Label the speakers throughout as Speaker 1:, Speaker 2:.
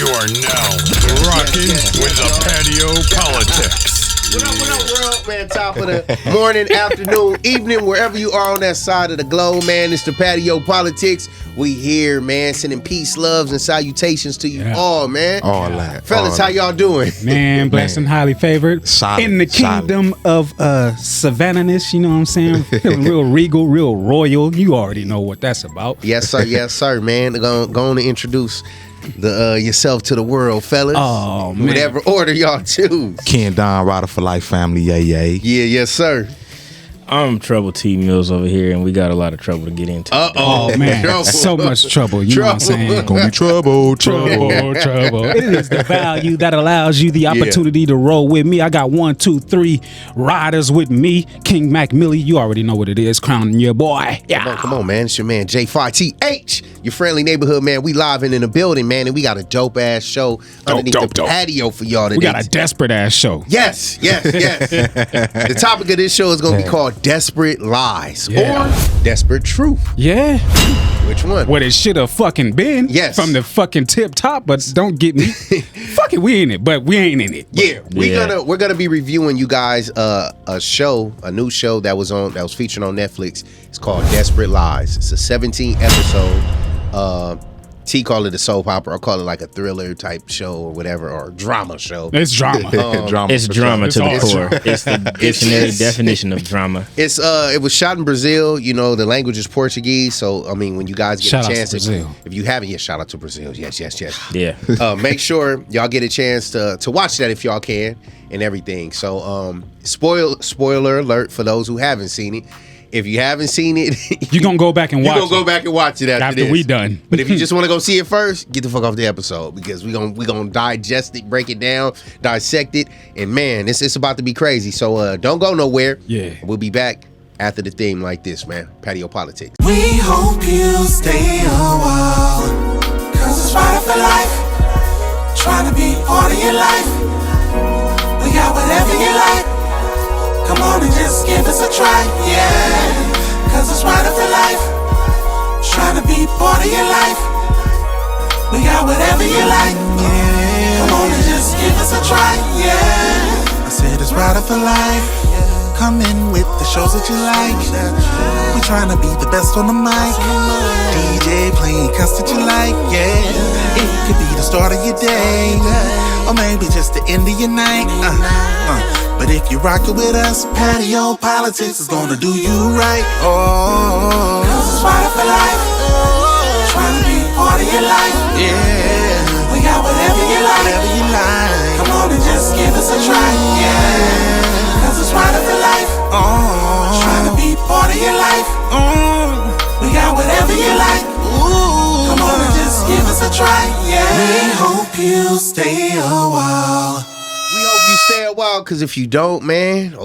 Speaker 1: You are now rocking with the Patio PolitiCz.
Speaker 2: What up, world, man? Top of the morning, afternoon, evening, wherever you are on that side of the globe, man. It's the Patio PolitiCz. We here, man, sending peace, loves, and salutations to you all, man.
Speaker 3: All that.
Speaker 2: Fellas, how y'all doing?
Speaker 4: Man, blessed and highly favored.
Speaker 3: Solid,
Speaker 4: in the kingdom of Savannah-ness, you know what I'm saying? Feeling real regal, real royal. You already know what that's about.
Speaker 2: Yes, sir, man. Go on to introduce yourself to the world, fellas.
Speaker 4: Oh, man.
Speaker 2: Whatever order y'all choose.
Speaker 3: Kendon, Rider for Life family, yay.
Speaker 2: Yeah, yes, sir.
Speaker 5: I'm Trouble T Mills over here, and we got a lot of trouble to get into.
Speaker 4: Oh, man.
Speaker 2: Trouble.
Speaker 4: So much trouble. You know what I'm saying?
Speaker 3: Gonna be trouble.
Speaker 4: Trouble. It is the value that allows you the opportunity to roll with me. I got 1, 2, 3 riders with me. King Mac Millie, you already know what it is. Crowning your boy. Yeah.
Speaker 2: Come on, man. It's your man, J5TH, your friendly neighborhood, man. We live and in the building, man, and we got a dope-ass show underneath the patio for y'all today.
Speaker 4: We got a desperate-ass show.
Speaker 2: Yes. The topic of this show is going to be called Desperate Lies or Desperate Truth.
Speaker 4: Yeah.
Speaker 2: Which one?
Speaker 4: What it should have fucking been.
Speaker 2: Yes.
Speaker 4: From the fucking tip top, but don't get me. Fuck it, we in it, but we ain't in it.
Speaker 2: Yeah, we're gonna be reviewing you guys a new show that was featured on Netflix. It's called Desperate Lies. It's a 17 episode. T call it a soap opera. I call it like a thriller type show or whatever, or a drama show.
Speaker 4: It's drama.
Speaker 5: It's drama to the core. It's the dictionary definition of drama.
Speaker 2: It was shot in Brazil. You know, the language is Portuguese. So I mean, when you guys get
Speaker 4: Shout
Speaker 2: a
Speaker 4: out to
Speaker 2: chance,
Speaker 4: Brazil.
Speaker 2: if you haven't, shout out to Brazil. Yes.
Speaker 5: Yeah.
Speaker 2: Make sure y'all get a chance to watch that if y'all can and everything. So spoiler alert for those who haven't seen it. If you haven't seen it,
Speaker 4: you gonna go back and watch.
Speaker 2: You gonna go back and watch it after this.
Speaker 4: we done.
Speaker 2: But if you just want to go see it first, get the fuck off the episode, because we gonna digest it, break it down, dissect it, and man, it's about to be crazy. So don't go nowhere.
Speaker 4: Yeah,
Speaker 2: we'll be back after the theme like this, man. Patio PolitiCz.
Speaker 6: We hope you stay a while, cause it's right for life. Trying to be part of your life. We got whatever you like. Come on and just give us a try, yeah. Cause it's right for life. Trying to be part of your life. We got whatever you like, yeah. Come on and just give us a try, yeah. I said it's right for life. Come in with the shows that you like. We trying to be the best on the mic. DJ playing cuts that you like, yeah. It could be the start of your day, or maybe just the end of your night. But if you're rockin' with us, Patio PolitiCz is gonna do you right. Oh, cause it's right for life. Trying to be part of your life. Yeah, we got whatever you like. Come on and just give us a try. Yeah, cause it's right for life. Oh, trying to be part of your life. We got whatever you like. Come on and just give us a try. Yeah, we hope you stay a while.
Speaker 2: We hope you stay a while, because if you don't, man,
Speaker 4: I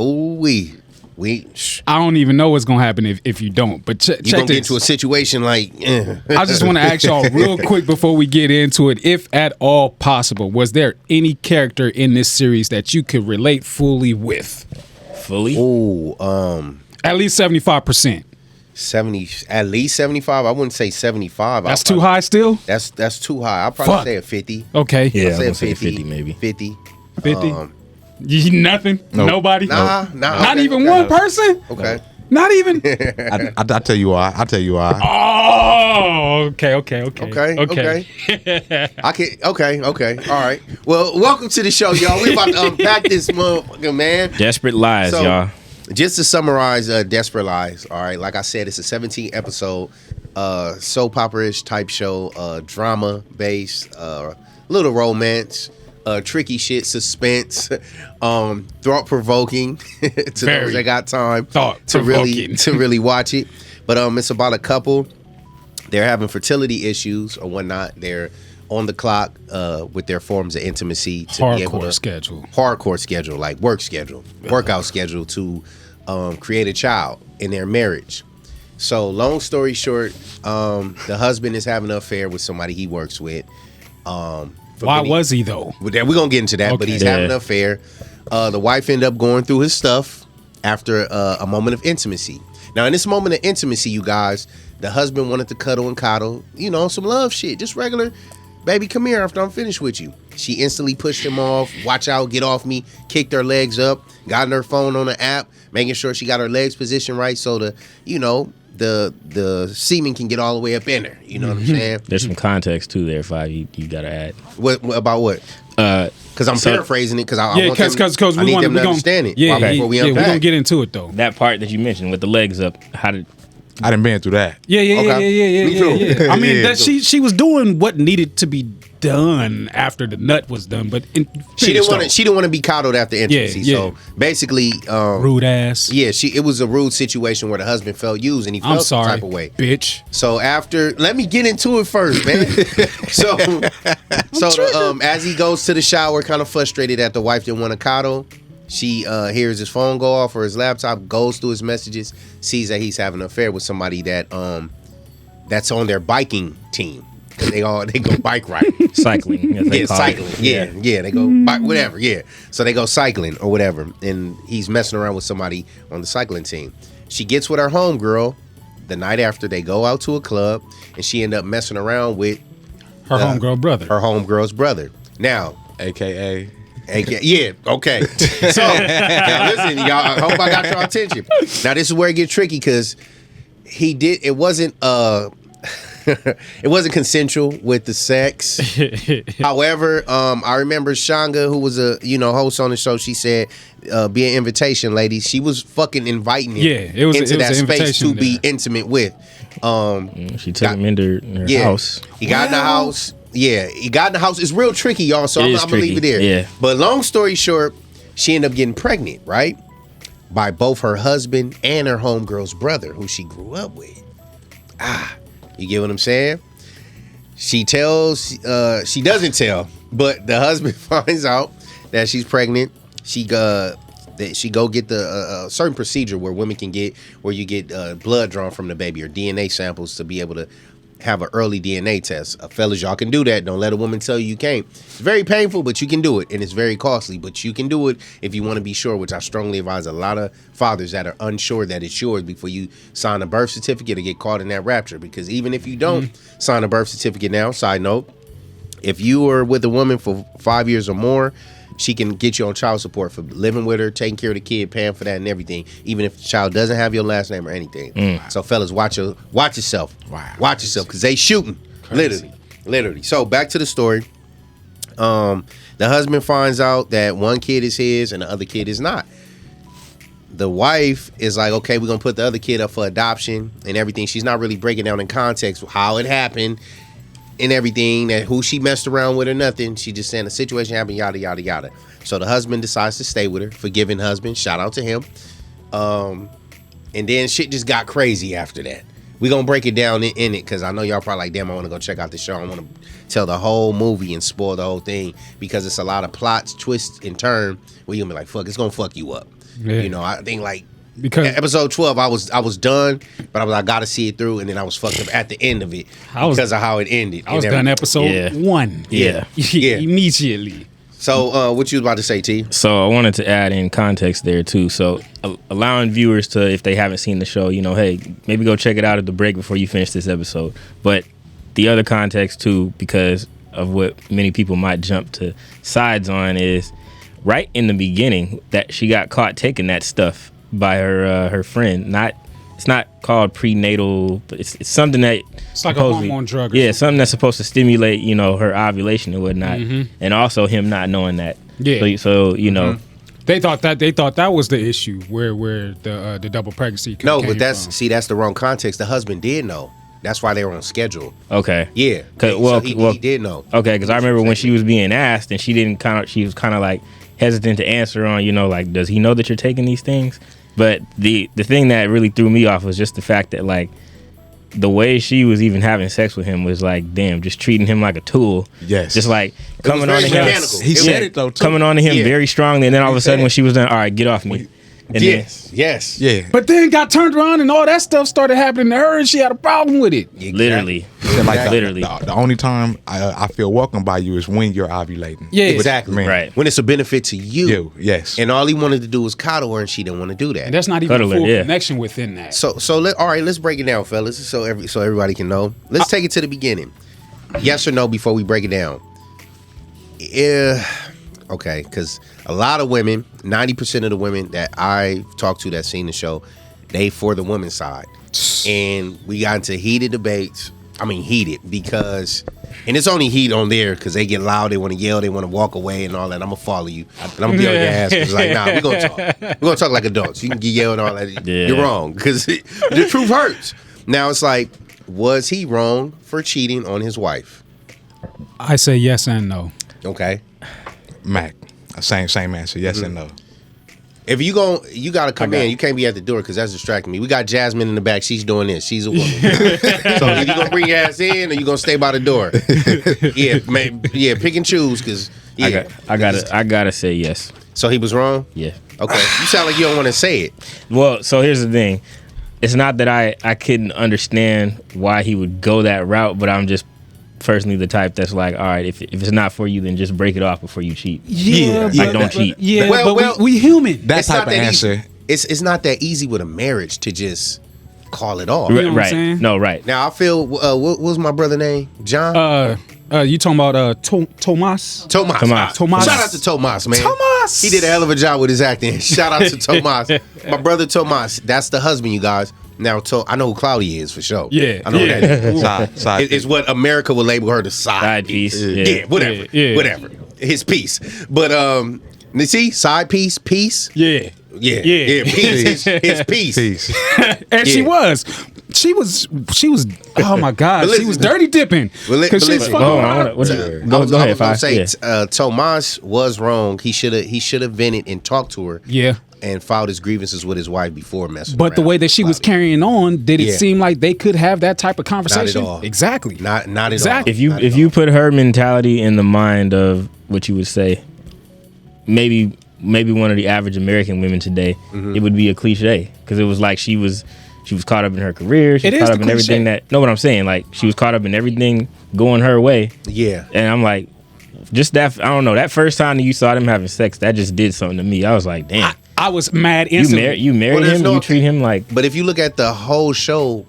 Speaker 4: don't even know what's gonna happen if you don't. But
Speaker 2: you're gonna get into a situation like.
Speaker 4: I just want to ask y'all real quick before we get into it, if at all possible, was there any character in this series that you could relate fully with?
Speaker 5: Fully?
Speaker 4: At least 75%.
Speaker 2: 70, at least 75. I wouldn't say 75.
Speaker 4: That's too high still?
Speaker 2: That's too high. I'll probably say a 50.
Speaker 4: Okay.
Speaker 5: Yeah,
Speaker 2: I'll
Speaker 5: say 50 maybe.
Speaker 2: 50.
Speaker 4: 50? Nothing?
Speaker 3: Nope.
Speaker 4: Nobody?
Speaker 2: Nah.
Speaker 4: Not even one person?
Speaker 2: Okay.
Speaker 4: Not even?
Speaker 3: I'll tell you why.
Speaker 4: Oh, okay.
Speaker 2: Okay. All right. Well, welcome to the show, y'all. We're about to unpack this motherfucker, man.
Speaker 5: Desperate Lies, y'all.
Speaker 2: Just to summarize Desperate Lies, all right, like I said, it's a 17 episode soap opera-ish type show, drama-based, little romance, tricky shit, suspense, thought-provoking to those that got time to really watch it. But it's about a couple. They're having fertility issues or whatnot. They're on the clock with their forms of intimacy to be able to hardcore schedule, like workout schedule to create a child in their marriage. So long story short, the husband is having an affair with somebody he works with.
Speaker 4: Why was he though?
Speaker 2: We're gonna get into that, but he's having an affair. The wife ended up going through his stuff after a moment of intimacy. Now, in this moment of intimacy, you guys, the husband wanted to cuddle and coddle, some love shit, just regular baby, come here after I'm finished with you. She instantly pushed him off. Watch out, get off me. Kicked her legs up. Got on her phone on the app, making sure she got her legs positioned right so the semen can get all the way up in her. You know what I'm saying?
Speaker 5: There's some context too there, Five. You gotta add.
Speaker 2: What about what? Because I'm paraphrasing it because I want them, I need them to understand it. Before we unpack.
Speaker 4: We're gonna get into it though.
Speaker 5: That part that you mentioned with the legs up, how did?
Speaker 3: I done been through that.
Speaker 4: Yeah.
Speaker 2: Me too.
Speaker 4: I mean, that she was doing what needed to be done after the nut was done, but
Speaker 2: she didn't want to be coddled after intimacy.
Speaker 4: Yeah.
Speaker 2: So basically,
Speaker 4: rude ass.
Speaker 2: Yeah, it was a rude situation where the husband felt used and he felt some type of way.
Speaker 4: Bitch.
Speaker 2: So let me get into it first, man. so as he goes to the shower, kind of frustrated that the wife didn't want to coddle. She hears his phone go off or his laptop, goes through his messages, sees that he's having an affair with somebody that's on their biking team. They go bike riding,
Speaker 5: cycling.
Speaker 2: Cycling. Yeah, they go bike, whatever. Yeah, so they go cycling or whatever, and he's messing around with somebody on the cycling team. She gets with her homegirl the night after. They go out to a club, and she end up messing around with
Speaker 4: her homegirl's brother.
Speaker 3: Now, AKA.
Speaker 2: Yeah, okay. So, now listen, y'all, I hope I got your attention. Now, this is where it gets tricky because it wasn't it wasn't consensual with the sex. However, I remember Shanga, who was a host on the show, she said, be an invitation, ladies. She was fucking inviting him into that space to be intimate with.
Speaker 5: She took him into her house.
Speaker 2: He got in the house. Yeah, he got in the house. It's real tricky, y'all, so I'm going to leave it there.
Speaker 5: Yeah.
Speaker 2: But long story short, she ended up getting pregnant, right? By both her husband and her homegirl's brother, who she grew up with. You get what I'm saying? She doesn't tell, but the husband finds out that she's pregnant. She go get the certain procedure where you get blood drawn from the baby or DNA samples to be able to have an early DNA test. Fellas, y'all can do that. Don't let a woman tell you can't. It's very painful, but you can do it, and it's very costly, but you can do it if you want to be sure, which I strongly advise a lot of fathers that are unsure that it's yours before you sign a birth certificate or get caught in that rapture. Because even if you don't sign a birth certificate now, side note, if you are with a woman for 5 years or more, she can get you on child support for living with her, taking care of the kid, paying for that and everything, even if the child doesn't have your last name or anything. So fellas, watch yourself.
Speaker 3: Wow.
Speaker 2: Watch yourself, because they shooting.
Speaker 3: Crazy.
Speaker 2: Literally. So back to the story. The husband finds out that one kid is his and the other kid is not. The wife is like, okay, we're going to put the other kid up for adoption and everything. She's not really breaking down in context how it happened and everything, that who she messed around with or nothing. She just saying the situation happened, yada, yada, yada. So the husband decides to stay with her. Forgiving husband. Shout out to him. And then shit just got crazy after that. We're going to break it down in it because I know y'all probably like, damn, I want to go check out the show. I want to tell the whole movie and spoil the whole thing because it's a lot of plots, twists, and turn where you're going to be like, fuck, it's going to fuck you up. Yeah. I think like because episode 12, I was done, but I was like, I got to see it through, and then I was fucked up at the end of it because of how it ended.
Speaker 4: I was done episode 1.
Speaker 2: Yeah.
Speaker 4: Immediately.
Speaker 2: So what you was about to say, T?
Speaker 5: So I wanted to add in context there too. So allowing viewers to, if they haven't seen the show, hey, maybe go check it out at the break before you finish this episode. But the other context too, because of what many people might jump to sides on, is right in the beginning that she got caught taking that stuff by her friend. It's not called prenatal, but it's something that
Speaker 4: it's like a hormone drug.
Speaker 5: Yeah, something that's supposed to stimulate, her ovulation and whatnot, and also him not knowing that.
Speaker 4: Yeah.
Speaker 5: So
Speaker 4: they thought that was the issue where the double pregnancy.
Speaker 2: No, but that's the wrong context. The husband did know. That's why they were on schedule.
Speaker 5: Okay.
Speaker 2: Yeah. He did know.
Speaker 5: Okay, because I remember when she was being asked and she was kind of like hesitant to answer on, like, does he know that you're taking these things? But the thing that really threw me off was just the fact that, like, the way she was even having sex with him was like, damn, just treating him like a tool.
Speaker 3: Yes.
Speaker 5: Just like coming on to him.
Speaker 3: He said it though, too.
Speaker 5: Coming on to him very strongly, and then all of a sudden when she was done, all right, get off me. And
Speaker 2: yes.
Speaker 3: Yeah.
Speaker 4: But then got turned around and all that stuff started happening to her, and she had a problem with it.
Speaker 2: Exactly.
Speaker 5: Literally. Literally.
Speaker 3: The only time I feel welcome by you is when you're ovulating.
Speaker 4: Yeah,
Speaker 2: exactly.
Speaker 5: Right.
Speaker 2: When it's a benefit to you.
Speaker 3: Yes.
Speaker 2: And all he wanted to do was coddle her, and she didn't want to do that.
Speaker 4: And that's not even a full connection within that.
Speaker 2: So all right, let's break it down, fellas, so everybody can know. Let's take it to the beginning. Yes or no before we break it down. Yeah. Okay, because a lot of women, 90% of the women that I talked to that seen the show, they for the women's side. And we got into heated debates. I mean, heated because, and it's only heat on there because they get loud, they want to yell, they want to walk away and all that. I'm going to follow you. And I'm going to be on your ass. It's like, nah, we're going to talk. We're going to talk like adults. You can get yelled and all that. Yeah. You're wrong because the truth hurts. Now it's like, was he wrong for cheating on his wife?
Speaker 4: I say yes and no.
Speaker 2: Okay.
Speaker 3: Mac, same answer. Yes and no.
Speaker 2: If you gotta come in. You can't be at the door because that's distracting me. We got Jasmine in the back. She's doing this. She's a woman. So either you gonna bring your ass in or you gonna stay by the door. Yeah, pick and choose because
Speaker 5: I gotta say yes.
Speaker 2: So he was wrong.
Speaker 5: Yeah.
Speaker 2: Okay. You sound like you don't want to say it.
Speaker 5: Well, so here's the thing. It's not that I couldn't understand why he would go that route, but I'm just personally the type that's like, all right, if it's not for you, then just break it off before you cheat. Like don't cheat.
Speaker 4: Yeah, well, we human.
Speaker 3: That type of answer.
Speaker 2: It's not that easy with a marriage to just call it off.
Speaker 4: You know what I'm
Speaker 5: Right.
Speaker 4: saying?
Speaker 5: No, right.
Speaker 2: Now I feel. What was my brother name? John.
Speaker 4: You talking about Tomas?
Speaker 2: Tomas. Shout out to Tomas, man.
Speaker 4: Tomas.
Speaker 2: He did a hell of a job with his acting. Shout out to Tomas. My brother Tomas. That's the husband, you guys. Now, I know who Claudia is for sure.
Speaker 4: Yeah.
Speaker 2: I know who that is.
Speaker 3: Side
Speaker 2: It's what America would label her the side
Speaker 5: piece.
Speaker 2: Yeah, whatever.
Speaker 4: Yeah.
Speaker 2: Whatever. His piece. But, you see, side piece, peace.
Speaker 4: Yeah.
Speaker 2: Yeah. Peace. His piece.
Speaker 3: Peace.
Speaker 4: And she was. Oh my God,
Speaker 2: But listen,
Speaker 4: she was dirty dipping.
Speaker 2: But
Speaker 4: She's
Speaker 2: listen,
Speaker 4: fucking.
Speaker 5: Go ahead,
Speaker 2: I was gonna
Speaker 5: Fi.
Speaker 2: say, Tomas was wrong. He should have vented and talked to her.
Speaker 4: Yeah.
Speaker 2: And filed his grievances with his wife before messing
Speaker 4: But the
Speaker 2: around
Speaker 4: way that she was carrying on, did it
Speaker 2: Yeah.
Speaker 4: seem like they could have that type of conversation?
Speaker 2: Not at all.
Speaker 4: Exactly.
Speaker 2: Not at
Speaker 4: Exactly.
Speaker 2: all.
Speaker 5: If you put her mentality in the mind of what you would say, maybe one of the average American women today, it would be a cliche because it was like she was caught up in her career. She
Speaker 4: It
Speaker 5: was
Speaker 4: is
Speaker 5: caught up
Speaker 4: the
Speaker 5: in everything
Speaker 4: cliche.
Speaker 5: that. Know what I'm saying? Like she was caught up in everything going her way.
Speaker 2: Yeah.
Speaker 5: And I'm like, just that. I don't know. That first time that you saw them having sex, that just did something to me. I was like, damn.
Speaker 4: I was mad
Speaker 5: You
Speaker 4: instantly.
Speaker 5: married
Speaker 2: there's
Speaker 5: him.
Speaker 2: no-
Speaker 5: You treat him like.
Speaker 2: But if you look at the whole show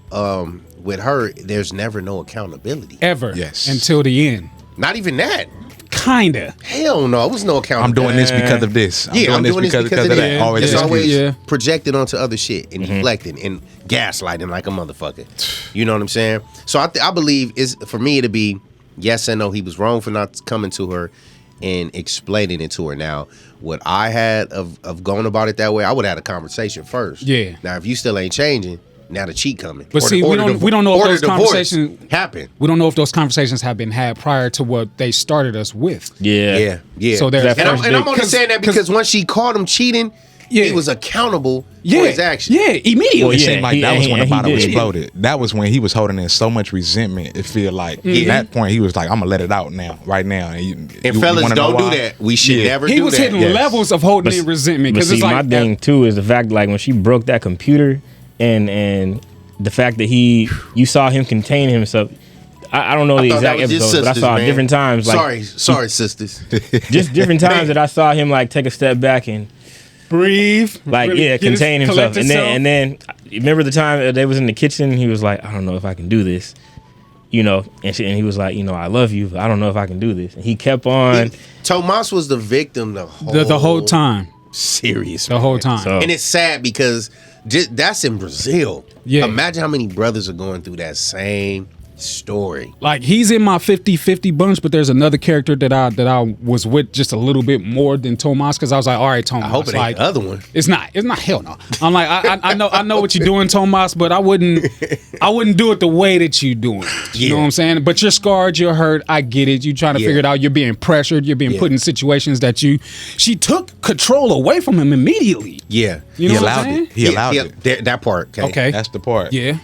Speaker 2: with her, there's never no accountability.
Speaker 4: Ever.
Speaker 3: Yes.
Speaker 4: Until the end.
Speaker 2: Not even that.
Speaker 4: Kinda.
Speaker 2: Hell no. It was no
Speaker 3: I'm
Speaker 2: accountability.
Speaker 3: doing this because of this. I'm doing this because of that.
Speaker 4: that.
Speaker 3: Always
Speaker 2: It's
Speaker 3: excuse.
Speaker 2: always projected onto other shit and deflecting and gaslighting like a motherfucker. You know what I'm saying? So I believe for me it'd be yes and no. He was wrong for not coming to her and explaining it to her. Now, what I had of going about it that way, I would have had a conversation first.
Speaker 4: Yeah.
Speaker 2: Now, if you still ain't changing, now the cheat coming.
Speaker 4: But see, we don't know if those conversations
Speaker 2: happen.
Speaker 4: We don't know if those conversations have been had prior to what they started us with.
Speaker 5: Yeah.
Speaker 2: So
Speaker 4: there's
Speaker 2: and I'm only saying that because once she caught him cheating, he was accountable for his actions.
Speaker 4: Yeah, immediately.
Speaker 5: Well,
Speaker 3: It
Speaker 5: yeah,
Speaker 3: seemed like that was when the
Speaker 5: he
Speaker 3: bottle
Speaker 5: did.
Speaker 3: exploded. That was when he was holding in so much resentment. It feel like at that point he was like, "I'm gonna let it out now, right now."
Speaker 2: And fellas,
Speaker 3: wanna know
Speaker 2: don't do
Speaker 3: why?
Speaker 2: that. We should never
Speaker 4: He
Speaker 2: do
Speaker 4: was
Speaker 2: that.
Speaker 4: hitting levels of holding in resentment
Speaker 5: But
Speaker 4: because
Speaker 5: see,
Speaker 4: it's like
Speaker 5: my thing too is the fact like when she broke that computer and the fact that you saw him contain himself. I don't know the
Speaker 2: thought that
Speaker 5: exact
Speaker 2: was your
Speaker 5: episode, but I
Speaker 2: sisters,
Speaker 5: saw
Speaker 2: man.
Speaker 5: different times. Like
Speaker 2: Sorry, sisters.
Speaker 5: just different times that I saw him like take a step back and
Speaker 4: breathe,
Speaker 5: like
Speaker 4: really get
Speaker 5: contain himself,
Speaker 4: collect
Speaker 5: and then remember the time they was in the kitchen. He was like, I don't know if I can do this, and he was like, I love you, but I don't know if I can do this. And he kept on.
Speaker 2: Tomas was the victim the
Speaker 4: whole time.
Speaker 2: Serious,
Speaker 4: the whole time.
Speaker 5: So-
Speaker 2: and it's sad because that's in Brazil.
Speaker 4: Yeah.
Speaker 2: Imagine how many brothers are going through that same story.
Speaker 4: Like he's in my 50-50 bunch, but there's another character that I was with just a little bit more than Tomas because I was like, all right, Tomas.
Speaker 2: I hope it ain't
Speaker 4: like,
Speaker 2: the other one.
Speaker 4: It's not. Hell no. I'm like, I know what you're doing, Tomas, but I wouldn't do it the way that you're doing. You know what I'm saying? But you're scarred, you're hurt. I get it. You trying to figure it out. You're being pressured. You're being put in situations that she took control away from him immediately.
Speaker 2: Yeah.
Speaker 4: You know what I'm saying?
Speaker 3: He allowed it.
Speaker 2: That part.
Speaker 4: Okay.
Speaker 3: That's the part.
Speaker 4: Yeah.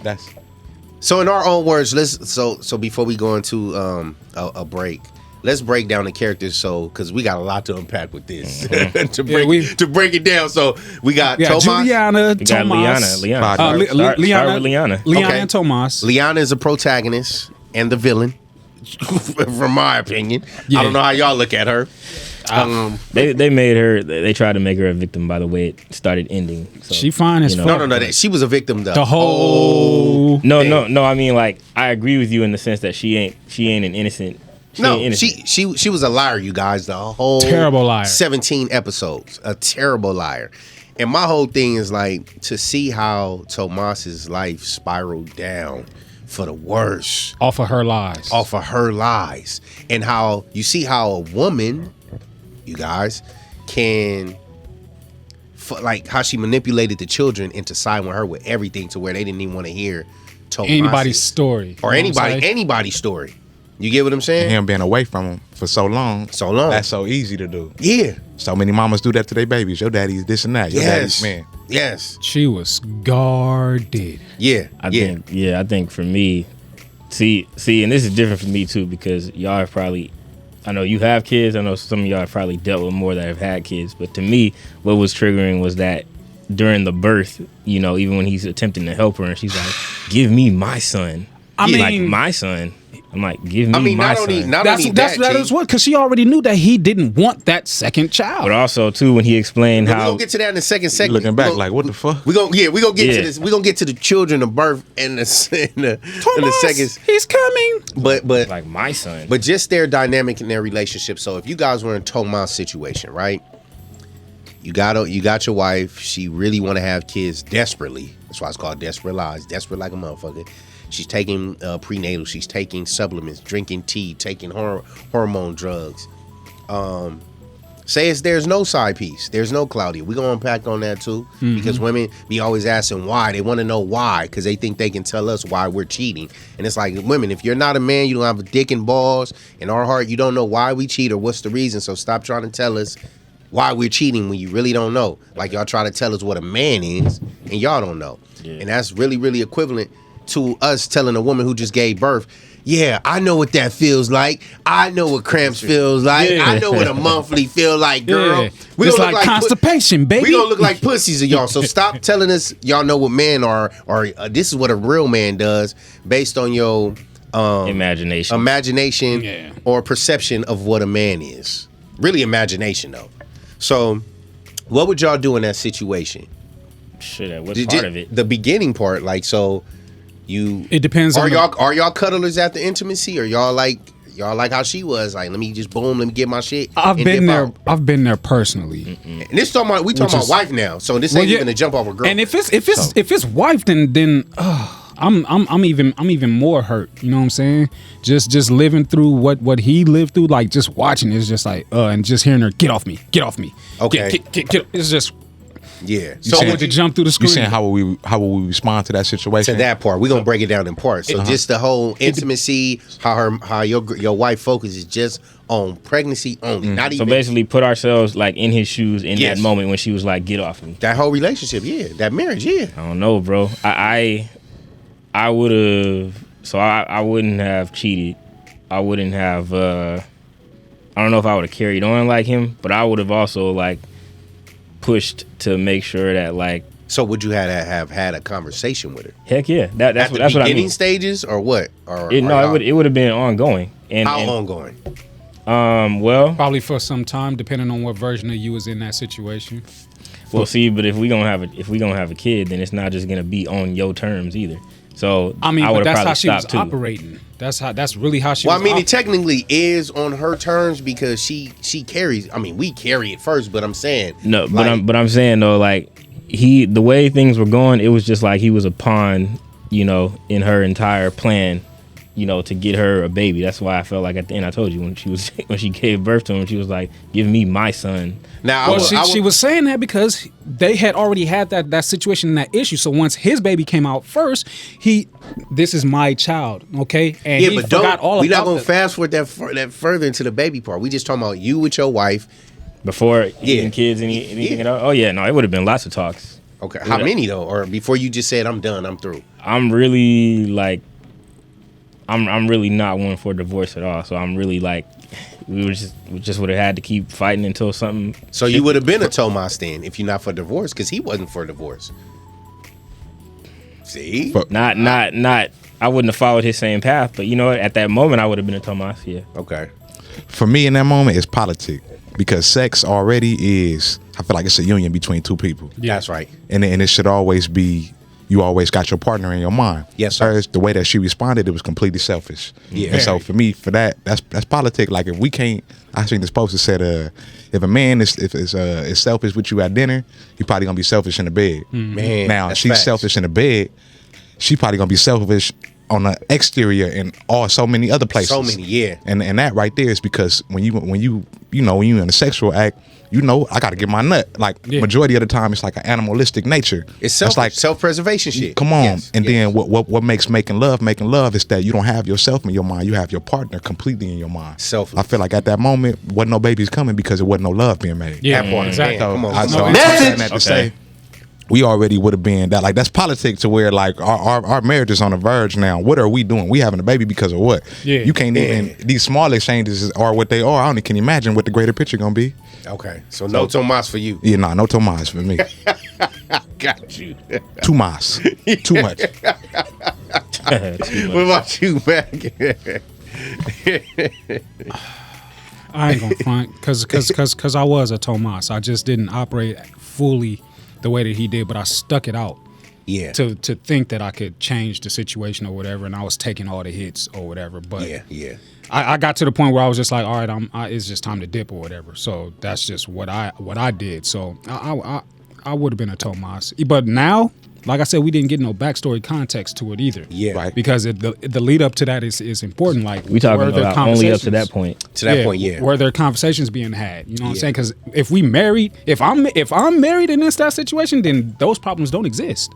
Speaker 2: So in our own words, so before we go into a break, let's break down the characters. So because we got a lot to unpack with this to break it down. So we got Tomas,
Speaker 4: Juliana,
Speaker 5: We got
Speaker 4: Tomas,
Speaker 5: Liana.
Speaker 3: Start
Speaker 5: Start with Liana.
Speaker 4: Liana
Speaker 2: Okay.
Speaker 4: and Tomas.
Speaker 2: Liana is a protagonist and the villain, from my opinion.
Speaker 4: Yeah.
Speaker 2: I don't know how y'all look at her.
Speaker 5: They made her. They tried to make her a victim by the way it started ending. So,
Speaker 4: she fine as fuck.
Speaker 2: No. She was a victim though.
Speaker 4: The whole
Speaker 5: No. I mean, like, I agree with you in the sense that she ain't an innocent.
Speaker 2: She was a liar, you guys. The whole
Speaker 4: terrible liar.
Speaker 2: 17 episodes, a terrible liar. And my whole thing is like to see how Tomas's life spiraled down for the worse
Speaker 4: off of her lies,
Speaker 2: and how you see how a woman, you guys, can like how she manipulated the children into siding with her with everything to where they didn't even want to hear
Speaker 4: anybody's story
Speaker 2: or anybody's story. You get what I'm saying?
Speaker 3: And him being away from him for so long. That's so easy to do.
Speaker 2: Yeah.
Speaker 3: So many mamas do that to their babies. Your daddy's this and that. Your daddy's man.
Speaker 2: Yes.
Speaker 4: She was guarded.
Speaker 2: Yeah.
Speaker 5: I think for me, see, and this is different for me too because y'all have probably, I know you have kids. I know some of y'all have probably dealt with more that have had kids. But to me, what was triggering was that during the birth, you know, even when he's attempting to help her and she's like, "Give me my son." Like my son. I'm like, give me my son.
Speaker 4: That is what, because she already knew that he didn't want that second child.
Speaker 5: But also too, when he explained how
Speaker 2: we're gonna get to that in the second segment.
Speaker 3: Looking back, like what the fuck?
Speaker 2: We gonna get to this. We gonna get to the children of birth in the seconds.
Speaker 4: He's coming.
Speaker 2: But
Speaker 5: like my son.
Speaker 2: But just their dynamic in their relationship. So if you guys were in Tomas' situation, right? You got your wife. She really want to have kids desperately. That's why it's called Desperate Lies. Desperate like a motherfucker. She's taking prenatal. She's taking supplements, drinking tea, taking hormone drugs. There's no side piece. There's no Claudia. We're going to unpack on that too. Mm-hmm. Because women be always asking why. They want to know why because they think they can tell us why we're cheating. And it's like, women, if you're not a man, you don't have a dick and balls. In our heart, you don't know why we cheat or what's the reason. So stop trying to tell us why we're cheating when you really don't know. Like y'all try to tell us what a man is and y'all don't know. Yeah. And that's really, really equivalent to us telling a woman who just gave birth, yeah, I know what that feels like. I know what cramps feels like. Yeah. I know what a monthly feel like, girl.
Speaker 4: Yeah. It's like constipation, baby.
Speaker 2: We gonna look like pussies of y'all. So stop telling us y'all know what men are, or this is what a real man does based on your imagination or perception of what a man is. Really imagination, though. So what would y'all do in that situation?
Speaker 5: Shit, what part of it?
Speaker 2: The beginning part, like, so...
Speaker 4: It depends.
Speaker 2: Are y'all cuddlers at the intimacy, or y'all like how she was? Like, let me just let me get my shit.
Speaker 4: I've been there personally.
Speaker 2: And this talking about wife now, so this ain't even a jump off a girl.
Speaker 4: And if it's wife, then I'm even more hurt. You know what I'm saying? Just living through what he lived through, like just watching is just like and just hearing her get off me.
Speaker 2: Okay,
Speaker 4: get it's just.
Speaker 2: Yeah.
Speaker 4: So I want to jump through the screen.
Speaker 3: You saying how will we respond to that situation?
Speaker 2: To that part, we're gonna break it down in parts. So just the whole intimacy, how your wife focuses just on pregnancy only, not even.
Speaker 5: So basically, put ourselves like in his shoes in that moment when she was like, "Get off me."
Speaker 2: That whole relationship, that marriage,
Speaker 5: I don't know, bro. I would have. So I wouldn't have cheated. I wouldn't have. I don't know if I would have carried on like him, but I would have also like pushed to make sure that like.
Speaker 2: So would you have had a conversation with her?
Speaker 5: Heck yeah, that's what I mean.
Speaker 2: Beginning stages or what?
Speaker 5: It would have been ongoing.
Speaker 2: How ongoing?
Speaker 5: Well,
Speaker 4: probably for some time, depending on what version of you was in that situation.
Speaker 5: Well, see, but if we gonna have a kid, then it's not just gonna be on your terms either. So
Speaker 4: I mean, but that's how she was operating. That's really how she.
Speaker 2: Well, I mean, it technically is on her terms because she carries. I mean, we carry it first, but I'm saying
Speaker 5: no. But I'm saying though, like the way things were going, it was just like he was a pawn, you know, in her entire plan, you know, to get her a baby. That's why I felt like at the end I told you when she gave birth to him, she was like, "Give me my son."
Speaker 4: Now, she was saying that because they had already had that situation and that issue. So once his baby came out first, this is my child, okay? And
Speaker 2: yeah, but we're not gonna fast forward that further into the baby part. We just talking about you with your wife
Speaker 5: before even kids anything at all. Oh yeah, no, it would have been lots of talks.
Speaker 2: Okay, how many though? Or before you just said I'm done, I'm through.
Speaker 5: I'm really like, I'm really not one for divorce at all. So I'm really like. We just would have had to keep fighting until something.
Speaker 2: So you would have been a Tomas then if you're not for divorce, because he wasn't for divorce. See,
Speaker 5: not. I wouldn't have followed his same path, but you know, at that moment, I would have been a Tomas. Yeah.
Speaker 2: Okay.
Speaker 3: For me, in that moment, it's politics. because sex already is, I feel like it's a union between two people.
Speaker 2: Yeah, that's right.
Speaker 3: And it should always be, you always got your partner in your mind.
Speaker 2: Yes, sir.
Speaker 3: Hers, the way that she responded, it was completely selfish.
Speaker 2: Yeah.
Speaker 3: And so for me, for that's politics. Like if we can't, I seen this post that said, if a man is selfish with you at dinner, he probably gonna be selfish in the bed.
Speaker 2: Man,
Speaker 3: now
Speaker 2: that's
Speaker 3: she's
Speaker 2: facts.
Speaker 3: selfish in the bed, she probably gonna be selfish on the exterior and so many other places.
Speaker 2: So many, yeah.
Speaker 3: And that right there is because when you in a sexual act, I got to get my nut. Like majority of the time, it's like an animalistic nature.
Speaker 2: It's
Speaker 3: like
Speaker 2: self-preservation shit.
Speaker 3: Come on,
Speaker 2: Yes,
Speaker 3: and
Speaker 2: yes.
Speaker 3: then what makes making love is that you don't have yourself in your mind. You have your partner completely in your mind.
Speaker 2: Selfless.
Speaker 3: I feel like at that moment, wasn't no babies coming because it wasn't no love being made.
Speaker 4: Yeah,
Speaker 2: That part,
Speaker 4: exactly.
Speaker 2: man. Come on.
Speaker 3: I'm saying that to say, we already would have been that. Like that's politics to where like our marriage is on the verge now. What are we doing? We having a baby because of what?
Speaker 4: Yeah.
Speaker 3: You can't even. These small exchanges are what they are. I only can imagine what the greater picture gonna be.
Speaker 2: Okay, so no Tomas for you.
Speaker 3: Yeah, no Tomas for me.
Speaker 2: Got you.
Speaker 3: Too much. Too much.
Speaker 2: What about you, Mac?
Speaker 4: I ain't gonna front because I was a Tomas. I just didn't operate fully the way that he did, but I stuck it out.
Speaker 2: Yeah.
Speaker 4: To think that I could change the situation or whatever, and I was taking all the hits or whatever. But
Speaker 2: Yeah.
Speaker 4: I got to the point where I was just like, all right, it's just time to dip or whatever. So that's just what I did. So I would have been a Tomas. But now, like I said, we didn't get no backstory context to it either.
Speaker 2: Yeah.
Speaker 3: Right.
Speaker 4: Because the lead up to that is important. Like
Speaker 5: We talking
Speaker 4: were there
Speaker 5: about only up to that
Speaker 4: conversations?
Speaker 5: point.
Speaker 2: To that point, yeah.
Speaker 4: Were there conversations being had? You know what I'm
Speaker 2: Yeah.
Speaker 4: saying? Because if we married, if I'm married and it's that situation, then those problems don't exist.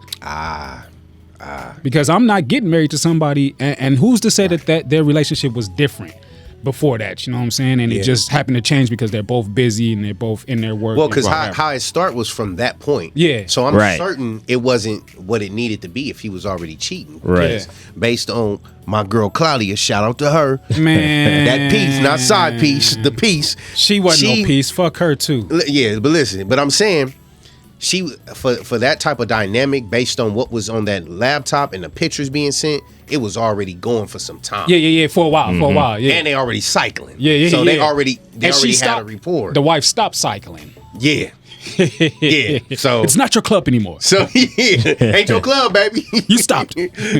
Speaker 4: Because I'm not getting married to somebody, and who's to say that their relationship was different before that? You know what I'm saying? And it just happened to change because they're both busy and they're both in their work.
Speaker 2: Well,
Speaker 4: and
Speaker 2: because
Speaker 4: whatever.
Speaker 2: how it started was from that point.
Speaker 4: Yeah.
Speaker 2: So I'm
Speaker 5: Right.
Speaker 2: certain it wasn't what it needed to be if he was already cheating.
Speaker 5: Right.
Speaker 2: Because based on my girl Claudia, shout out to her.
Speaker 4: Man,
Speaker 2: That piece, not side piece, the piece.
Speaker 4: she wasn't no piece. Fuck her too.
Speaker 2: Yeah, but listen, but I'm saying she for that type of dynamic based on what was on that laptop and the pictures being sent, it was already going for some time.
Speaker 4: Yeah. For a while. Yeah.
Speaker 2: And they already cycling.
Speaker 4: Yeah.
Speaker 2: So they already
Speaker 4: And she
Speaker 2: had a
Speaker 4: stopped-
Speaker 2: rapport.
Speaker 4: The wife stopped cycling.
Speaker 2: Yeah. Yeah. So
Speaker 4: It's not your club anymore.
Speaker 2: So yeah, ain't your club, baby.
Speaker 4: You stopped.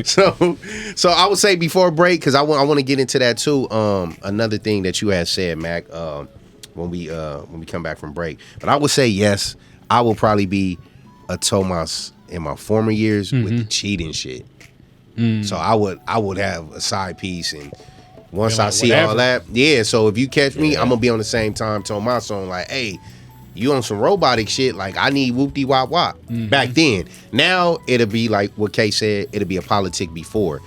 Speaker 2: So I would say before break, because I want to get into that too. Another thing that you had said, Mac, when we come back from break. But I would say yes, I will probably be a Tomas in my former years with the cheating shit. So I would have a side piece, and once I see all that, so if you catch me, I'm gonna be on the same time Tomas on like, hey, you on some robotic shit, like I need whoop-de wop wop. Back then. Now it'll be like what Kay said, it'll be a politic before.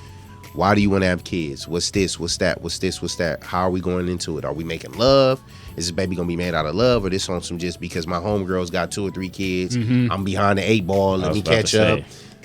Speaker 2: Why do you want to have kids? What's this? What's that? What's this? What's that? How are we going into it? Are we making love? Is this baby gonna be made out of love, or this on some just because my homegirls got 2 or 3 kids? I'm behind the 8 ball. Let me catch up.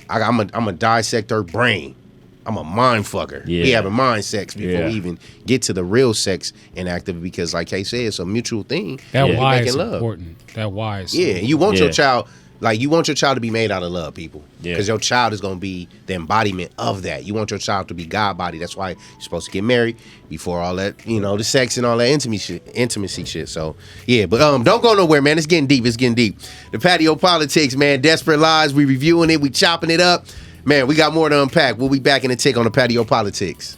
Speaker 2: I'm a dissect her brain. I'm a mind fucker.
Speaker 5: Yeah.
Speaker 2: We having mind sex before
Speaker 5: Yeah.
Speaker 2: we even get to the real sex and active, because like Kay said, it's a mutual thing.
Speaker 4: That
Speaker 2: We
Speaker 4: why
Speaker 2: making
Speaker 4: is
Speaker 2: love.
Speaker 4: important. That why is
Speaker 2: Yeah, you want your child, like you want your child to be made out of love, people.
Speaker 5: Yeah.
Speaker 2: Because your child is gonna be the embodiment of that. You want your child to be God body. That's why you're supposed to get married before all that, the sex and all that intimacy shit. So yeah, but don't go nowhere, man. It's getting deep. The Patio PolitiCz, man. Desperate Lies. We reviewing it. We chopping it up. Man, we got more to unpack. We'll be back in a tick on the Patio PolitiCz.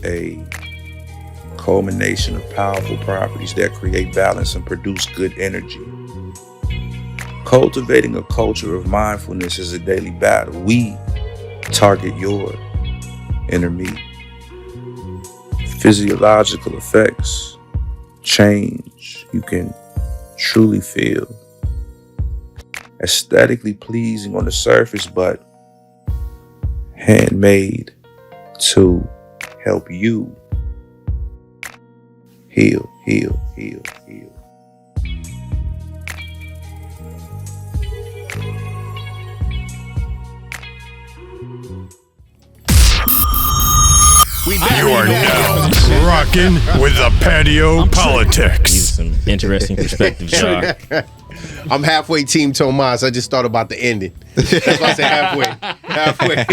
Speaker 7: A culmination of powerful properties that create balance and produce good energy. Cultivating a culture of mindfulness is a daily battle. We target your inner me. Physiological effects, change you can truly feel. Aesthetically pleasing on the surface, but handmade to help you heal.
Speaker 1: You are now rocking with the Patio
Speaker 5: Give
Speaker 1: PolitiCz.
Speaker 5: some interesting perspectives, y'all.
Speaker 2: I'm halfway team Tomas. I just thought about the ending. That's why I said halfway.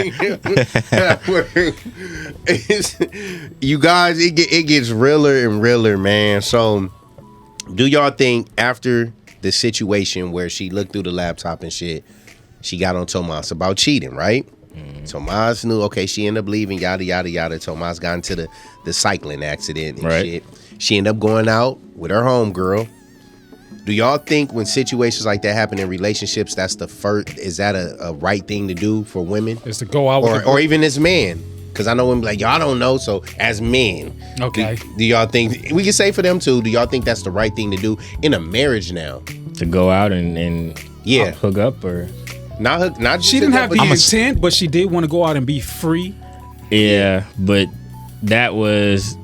Speaker 2: You guys, it gets realer and realer, man. So, do y'all think after the situation where she looked through the laptop and shit, she got on Tomas about cheating, right? Tomas knew, okay, she ended up leaving, yada, yada, yada. Tomas got into the cycling accident and shit. She ended up going out with her homegirl. Do y'all think when situations like that happen in relationships, that's the first, is that a right thing to do for women?
Speaker 4: Is to go out with
Speaker 2: or even as men? Because I know women like, y'all don't know, so as men,
Speaker 4: okay,
Speaker 2: do y'all think, we can say for them too, do y'all think that's the right thing to do in a marriage now?
Speaker 5: To go out and hook up or...
Speaker 2: Not
Speaker 4: she didn't have the intent, but she did want to go out and be free.
Speaker 5: Yeah, but that was...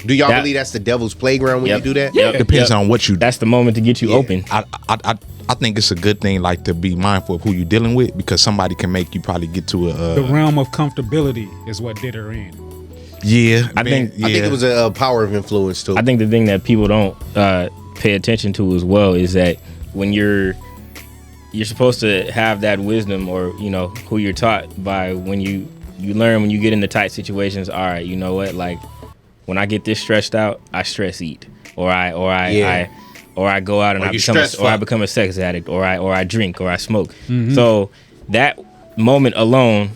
Speaker 2: Do y'all believe that's the devil's playground when you do that?
Speaker 3: Yeah, it depends on what you do.
Speaker 5: That's the moment to get you open.
Speaker 3: I think it's a good thing, like, to be mindful of who you're dealing with, because somebody can make you probably get to
Speaker 4: the realm of comfortability is what did her in.
Speaker 3: Yeah,
Speaker 5: I think
Speaker 2: it was a power of influence too.
Speaker 5: I think the thing that people don't pay attention to as well is that when you're supposed to have that wisdom, or who you're taught by, when you learn when you get into tight situations. All right, you know what? Like, when I get this stressed out, I stress eat, or I go out and I become a sex addict, or I drink, or I smoke. Mm-hmm. So that moment alone,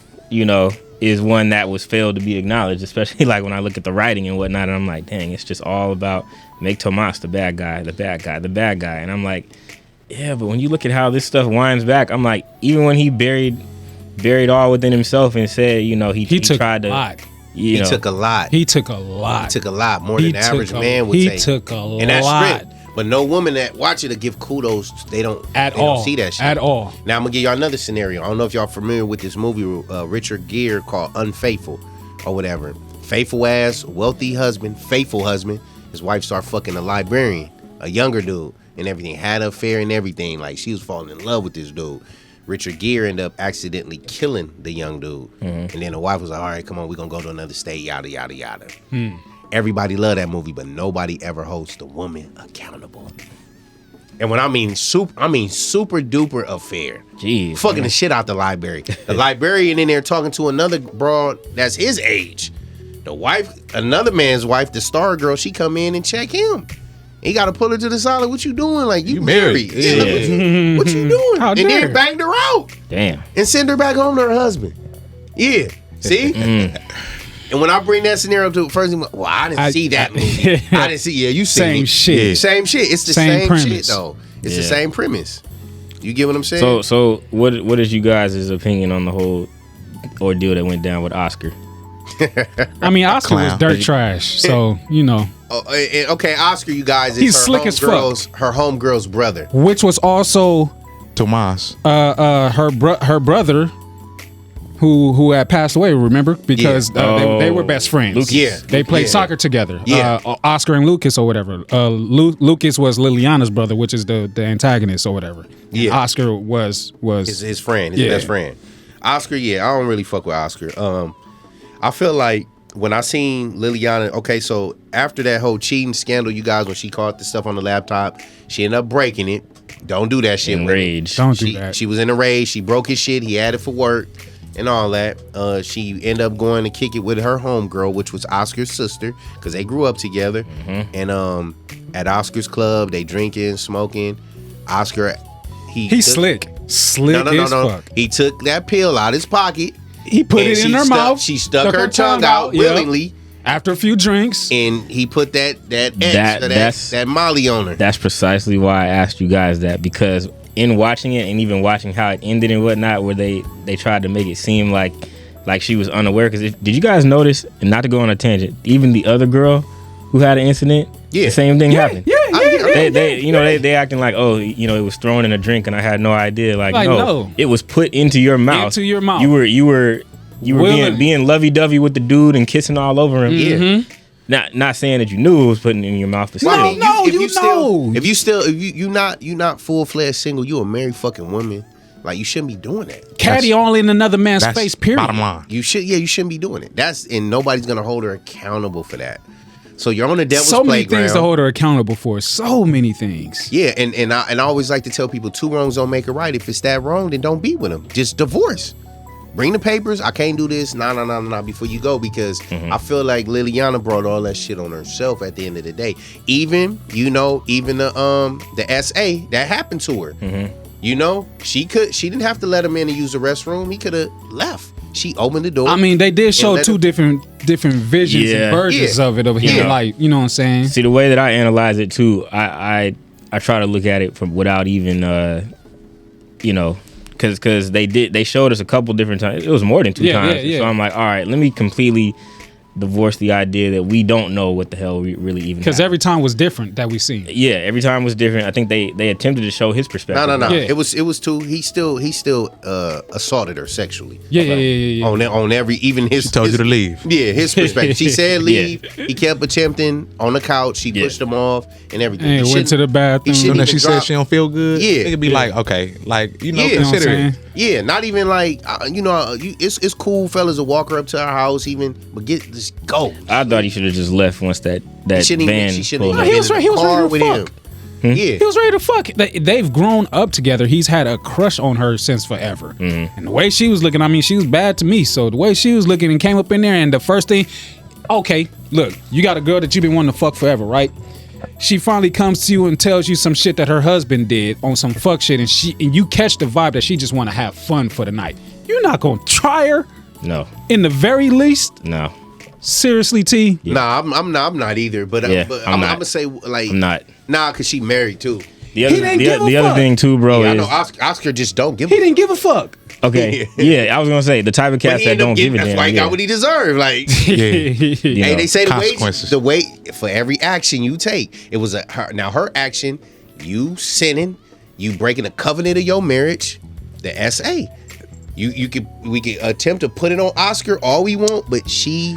Speaker 5: is one that was failed to be acknowledged, especially like when I look at the writing and whatnot, and I'm like, dang, it's just all about make Tomas the bad guy, the bad guy, the bad guy. And I'm like, yeah, but when you look at how this stuff winds back, I'm like, even when he buried all within himself and said, he tried to...
Speaker 2: He took a lot.
Speaker 4: He took a lot.
Speaker 2: He took a lot, more than the average man would say.
Speaker 4: He took a lot.
Speaker 2: And that's straight. But no woman that watch it to give kudos, they don't see that shit.
Speaker 4: At all.
Speaker 2: Now, I'm going to give y'all another scenario. I don't know if y'all familiar with this movie, Richard Gere, called Unfaithful or whatever. Faithful ass, wealthy husband, faithful husband. His wife started fucking a librarian, a younger dude, and everything. Had an affair and everything. Like, she was falling in love with this dude. Richard Gere ended up accidentally killing the young dude. Mm-hmm. And then the wife was like, all right, come on, we're going to go to another state, yada, yada, yada. Everybody loved that movie, but nobody ever holds the woman accountable. And when I mean super duper affair.
Speaker 5: Jeez.
Speaker 2: Fucking the shit out the library. The librarian in there talking to another broad that's his age. The wife, another man's wife, the star girl, she come in and check him. He got to pull her to the side. Like, what you doing? Like, you married. Yeah. What you doing? And then banged her out.
Speaker 5: Damn.
Speaker 2: And send her back home to her husband. Yeah. See? And when I bring that scenario to first, well, I didn't see that movie. I didn't see. Yeah, you seen
Speaker 4: same shit.
Speaker 2: Same shit. It's the same shit though. It's the same premise. You get what I'm saying?
Speaker 5: So what is you guys' opinion on the whole ordeal that went down with Oscar?
Speaker 4: I mean, Oscar was dirt trash. So
Speaker 2: okay, Oscar, you guys, is
Speaker 4: he's
Speaker 2: her
Speaker 4: slick as fuck.
Speaker 2: Her homegirl's brother,
Speaker 4: which was also
Speaker 3: Tomas.
Speaker 4: Her brother. Who had passed away, remember? Because they were best friends.
Speaker 5: Lucas.
Speaker 2: Yeah.
Speaker 4: They played soccer together.
Speaker 2: Yeah.
Speaker 4: Oscar and Lucas or whatever. Lucas was Liliana's brother, which is the antagonist or whatever.
Speaker 2: Yeah.
Speaker 4: And Oscar was
Speaker 2: his friend, his best friend. Oscar, I don't really fuck with Oscar. I feel like when I seen Liliana, okay, so after that whole cheating scandal, you guys, when she caught the stuff on the laptop, she ended up breaking it. Don't do that shit.
Speaker 5: Enraged.
Speaker 4: Don't do that.
Speaker 2: She was in a rage. She broke his shit. He had it for work. And all that, she ended up going to kick it with her homegirl, which was Oscar's sister, because they grew up together. Mm-hmm. And at Oscar's club, they drinking, smoking. Oscar, he's slick as fuck. He took that pill out his pocket.
Speaker 4: He put it in her mouth.
Speaker 2: She stuck her tongue out willingly.
Speaker 4: After a few drinks,
Speaker 2: and he put that Molly on her.
Speaker 5: That's precisely why I asked you guys that, because in watching it and even watching how it ended and whatnot, where they tried to make it seem like she was unaware. Because did you guys notice, and not to go on a tangent, even the other girl who had an incident, the same thing happened. They acting like, it was thrown in a drink and I had no idea. Like no, it was put into your mouth. You were being lovey-dovey with the dude and kissing all over him.
Speaker 2: Mm-hmm.
Speaker 5: Not saying that you knew it was putting in your mouth, but still.
Speaker 2: If you not full-fledged single, you a married fucking woman. Like, you shouldn't be doing that.
Speaker 4: Caddy all in another man's face, period.
Speaker 3: Bottom line.
Speaker 2: You shouldn't be doing it. And nobody's gonna hold her accountable for that. So you're on the devil's
Speaker 4: so many
Speaker 2: playground.
Speaker 4: things to hold her accountable for. So many things.
Speaker 2: Yeah, and I always like to tell people 2 wrongs don't make a right. If it's that wrong, then don't be with him. Just divorce. Bring the papers. I can't do this. Nah, before you go, because I feel like Liliana brought all that shit on herself at the end of the day. Even the SA that happened to her. You know, she didn't have to let him in and use the restroom. He could have left. She opened the door.
Speaker 4: I mean, they did show 2 different visions and versions of it over here. Like, you know what I'm saying?
Speaker 5: See, the way that I analyze it too, I try to look at it from without even because they showed us a couple different times. It was more than 2 times. So I'm like, all right, let me completely divorce the idea that we don't know what the hell we really even.
Speaker 4: Because every time was different that we seen.
Speaker 5: Yeah, every time was different. I think they attempted to show his perspective.
Speaker 2: No. Yeah. It was 2. He still assaulted her sexually.
Speaker 4: Yeah.
Speaker 2: On every, even his.
Speaker 3: She told you to leave.
Speaker 2: Yeah, his perspective. She said leave. He kept attempting on the couch. She pushed him off and everything.
Speaker 4: And went to the bathroom.
Speaker 3: So now she said she don't feel good.
Speaker 2: Yeah,
Speaker 3: it could be like, okay, like consider
Speaker 4: You know what I'm
Speaker 3: it.
Speaker 2: Yeah, not even like it's cool, fellas, to walk her up to her house, even, but just go.
Speaker 5: I thought he should have just left once that van pulled up.
Speaker 4: He was ready to fuck.
Speaker 2: Yeah,
Speaker 4: he was ready to fuck. They've grown up together. He's had a crush on her since forever. And the way she was looking, I mean, she was bad to me. So the way she was looking and came up in there, and the first thing, okay, look, you got a girl that you've been wanting to fuck forever, right? She finally comes to you and tells you some shit that her husband did on some fuck shit, and you catch the vibe that she just want to have fun for the night. You're not gonna try her.
Speaker 5: No.
Speaker 4: In the very least.
Speaker 5: No.
Speaker 4: Seriously, T.
Speaker 2: Yeah. Nah, I'm not either. But I'm gonna say like
Speaker 5: I'm not.
Speaker 2: Nah, cause she married too.
Speaker 5: The other thing too, bro,
Speaker 2: I
Speaker 5: is
Speaker 2: know Oscar just don't give.
Speaker 4: He didn't give a fuck.
Speaker 5: Okay, yeah, I was gonna say the type of cats that don't give a damn.
Speaker 2: That's why he got what he deserved. Like, hey, they say the weight for every action you take. It was her action. You sinning, you breaking a covenant of your marriage. The SA. We could attempt to put it on Oscar all we want, but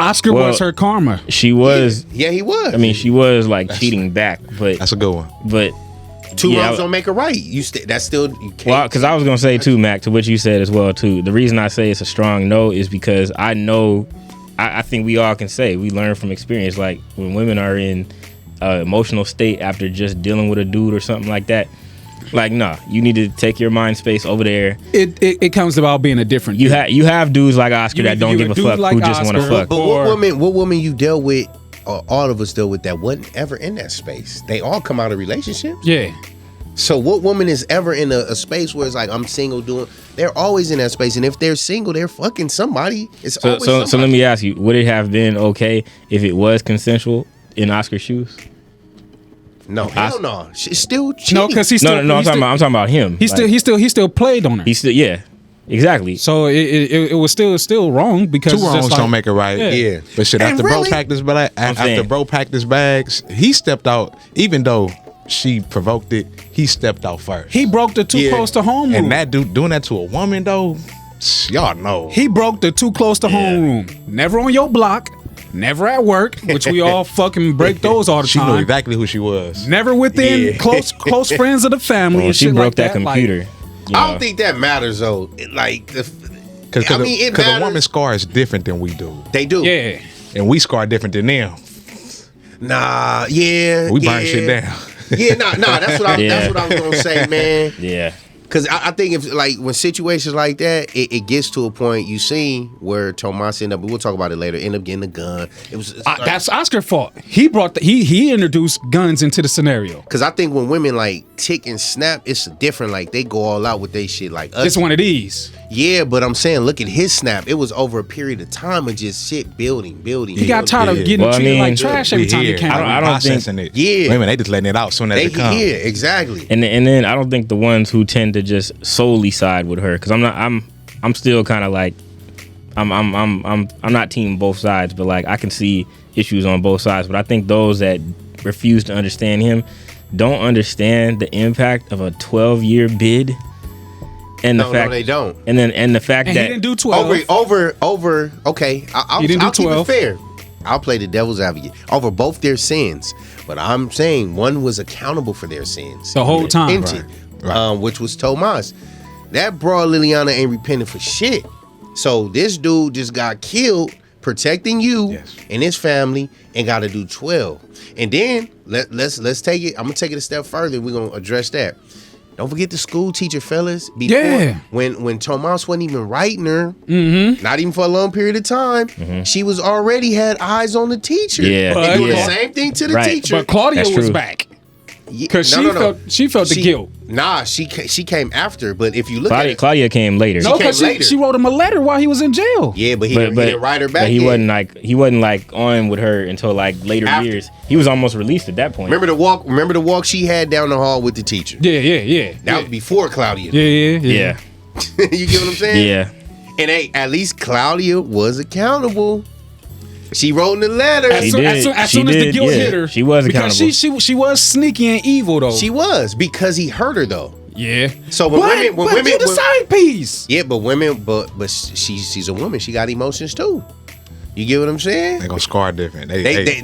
Speaker 4: Oscar was her karma.
Speaker 5: She was.
Speaker 2: Yeah, he was.
Speaker 5: I mean, she was like cheating back, but
Speaker 3: that's a good one.
Speaker 5: But
Speaker 2: 2 wrongs don't make a right. That's still you can't.
Speaker 5: Well, because I was gonna say too, Mac, to what you said as well too. The reason I say it's a strong no is because I know, I think we all can say we learn from experience. Like when women are in an emotional state after just dealing with a dude or something like that. Like, nah, you need to take your mind space over there.
Speaker 4: It comes about being a different dude.
Speaker 5: You have dudes like Oscar that don't give a fuck, who just want to fuck.
Speaker 2: But what woman you dealt with, or all of us dealt with, that wasn't ever in that space? They all come out of relationships.
Speaker 4: Yeah.
Speaker 2: So what woman is ever in a space where it's like, I'm single they're always in that space. And if they're single, they're fucking somebody. So
Speaker 5: let me ask you, would it have been okay if it was consensual in Oscar's shoes?
Speaker 2: No, hell no. She's still cheating.
Speaker 4: No, because he's still.
Speaker 5: No. I'm talking about him.
Speaker 4: He still played on her.
Speaker 5: Exactly.
Speaker 4: So it was still wrong because
Speaker 3: 2 wrongs don't make it right.
Speaker 2: Yeah.
Speaker 3: But shit, after bro packed his bags, he stepped out. Even though she provoked it, he stepped out first.
Speaker 4: He broke the too close to home rule.
Speaker 3: And that dude doing that to a woman though, y'all know.
Speaker 4: He broke the too close to home rule. Never on your block. Never at work, which we all fucking break those all the time.
Speaker 3: She knew exactly who she was.
Speaker 4: Never within close friends of the family. And
Speaker 5: she
Speaker 4: shit
Speaker 5: broke
Speaker 4: like
Speaker 5: that computer.
Speaker 2: I don't think that matters though. Like,
Speaker 3: because a woman's scar is different than we do.
Speaker 2: They do.
Speaker 4: Yeah.
Speaker 3: And we scar different than them.
Speaker 2: Nah, yeah.
Speaker 3: We burn shit down.
Speaker 2: Yeah, nah. That's what I was gonna say, man.
Speaker 5: Yeah.
Speaker 2: Because I think if like when situations like that, it gets to a point you see where Tomas end up. We'll talk about it later. End up getting a gun.
Speaker 4: That's Oscar's fault. He brought he introduced guns into the scenario.
Speaker 2: Because I think when women like tick and snap, it's different. Like they go all out with they shit. Like us.
Speaker 4: It's one of these.
Speaker 2: Yeah, but I'm saying, look at his snap. It was over a period of time of just shit building.
Speaker 4: He got tired of getting treated like trash every time he came.
Speaker 3: I don't think it. Yeah, women they just letting it out soon as it comes.
Speaker 2: Yeah, exactly.
Speaker 5: And then I don't think the ones who tend to just solely side with her, because I'm still kind of like I'm not team both sides, but like I can see issues on both sides. But I think those that refuse to understand him don't understand the impact of a 12-year bid. And the fact
Speaker 2: they don't.
Speaker 5: And the fact that
Speaker 4: he didn't do 12
Speaker 2: over. Okay, I'll keep it fair. I'll play the devil's advocate over both their sins, but I'm saying one was accountable for their sins
Speaker 4: the whole time,
Speaker 3: right.
Speaker 2: Which was Tomas. That broad Liliana ain't repenting for shit. So this dude just got killed protecting you and his family, and got to do 12. And then let's take it. I'm gonna take it a step further. We're gonna address that. Don't forget the school teacher, fellas. Before, when Tomas wasn't even writing her, not even for a long period of time, she was already had eyes on the teacher.
Speaker 5: Yeah,
Speaker 2: and doing the same thing to the teacher.
Speaker 4: But Claudia was back. Because she felt the guilt.
Speaker 2: Nah, she came after. But if you look at it,
Speaker 5: Claudia came later.
Speaker 4: No, because she wrote him a letter while he was in jail.
Speaker 2: Yeah, but he didn't write her back.
Speaker 5: But he wasn't like on with her until like later years. He was almost released at that point.
Speaker 2: Remember the walk she had down the hall with the teacher?
Speaker 4: Yeah.
Speaker 2: That was before Claudia.
Speaker 4: Yeah.
Speaker 2: You get what I'm saying?
Speaker 5: Yeah.
Speaker 2: And hey, at least Claudia was accountable. She wrote in the letter.
Speaker 4: As soon as the guilt hit her,
Speaker 5: she was accountable.
Speaker 4: Because she was sneaky and evil though.
Speaker 2: She was, because he hurt her though.
Speaker 4: Yeah.
Speaker 2: So when women,
Speaker 4: you're the side piece.
Speaker 2: Yeah, but she's a woman. She got emotions too. You get what I'm saying?
Speaker 3: They gonna scar different.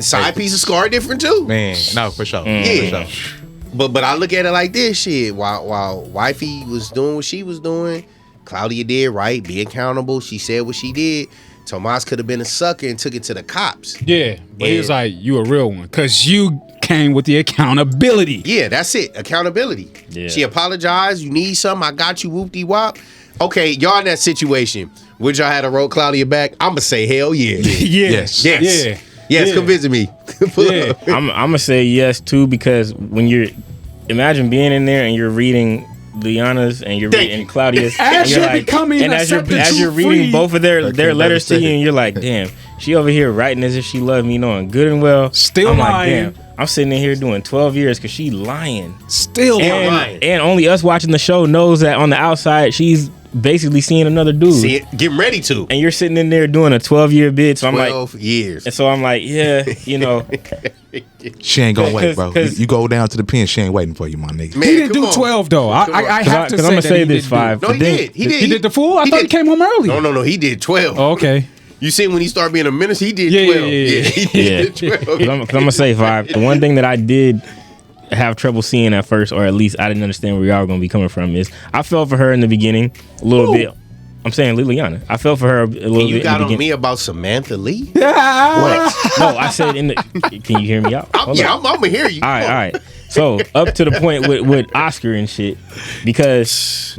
Speaker 2: Side pieces scar different too.
Speaker 3: Man, no, for sure.
Speaker 2: Yeah.
Speaker 3: For sure.
Speaker 2: But I look at it like this shit. While wifey was doing what she was doing, Claudia did right. Be accountable. She said what she did. Tomas could have been a sucker and took it to the cops.
Speaker 4: Yeah, but he was like, you a real one. Because you came with the accountability.
Speaker 2: Yeah, that's it. Accountability. Yeah. She apologized. You need something. I got you. Whoop-de-wop. Okay, y'all in that situation. Would y'all have to roll Claudia back? I'm going to say hell yeah.
Speaker 3: Yes.
Speaker 2: Yes, come visit me.
Speaker 5: Yeah. I'm going to say yes, too, because when you're... Imagine being in there and you're reading... Liana's and you're reading Claudia's,
Speaker 4: as
Speaker 5: you're reading both of their letters to you, and you're like, damn, she over here writing as if she loved me, knowing good and well.
Speaker 4: Still
Speaker 5: I'm
Speaker 4: lying.
Speaker 5: Like, damn, I'm sitting in here doing 12 years because she lying.
Speaker 4: Still lying.
Speaker 5: And only us watching the show knows that on the outside she's basically seeing another dude.
Speaker 2: Getting ready to.
Speaker 5: And you're sitting in there doing a 12-year bid. So I'm like,
Speaker 2: 12 years.
Speaker 5: And so I'm like, yeah, you know.
Speaker 3: She ain't gonna wait, bro. You go down to the pen, she ain't waiting for you, my nigga.
Speaker 2: Man,
Speaker 4: he didn't do 12 though. I have to say
Speaker 5: I'm gonna say this 5.
Speaker 2: No, he did. He
Speaker 4: did the full? I thought he came home early.
Speaker 2: No. He did 12.
Speaker 4: Oh, okay.
Speaker 2: You see, when he started being a minister, he did 12.
Speaker 5: Yeah.
Speaker 2: He did 12.
Speaker 5: I'm gonna say 5. The one thing that I did have trouble seeing at first, or at least I didn't understand where y'all were gonna be coming from, is I felt for her in the beginning a little bit. I'm saying Liliana. I felt for her a little bit.
Speaker 2: You got on me about Samantha Lee?
Speaker 5: What? No, I said in the. Can you hear me out?
Speaker 2: I'm gonna hear you.
Speaker 5: All right. So up to the point with Oscar and shit, because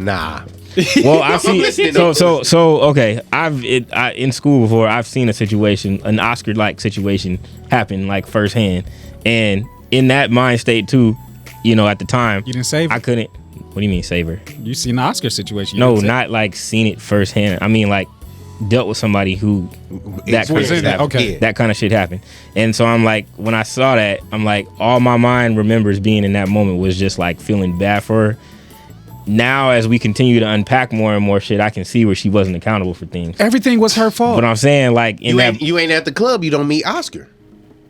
Speaker 5: Well, I see. So okay. I've in school before. I've seen a situation, an Oscar-like situation, happen like firsthand, and in that mind state too. You know, at the time,
Speaker 4: you didn't save her.
Speaker 5: I couldn't. What do you mean, save her?
Speaker 4: You seen the Oscar situation?
Speaker 5: No, not like seen it firsthand. I mean, like dealt with somebody who that kind of shit happened.
Speaker 4: Okay.
Speaker 5: That kind of shit happened. And so I'm like, when I saw that, I'm like, all my mind remembers being in that moment was just like feeling bad for her. Now, as we continue to unpack more and more shit, I can see where she wasn't accountable for things.
Speaker 4: Everything was her fault.
Speaker 5: But I'm saying, like,
Speaker 2: you ain't at the club, you don't meet Oscar.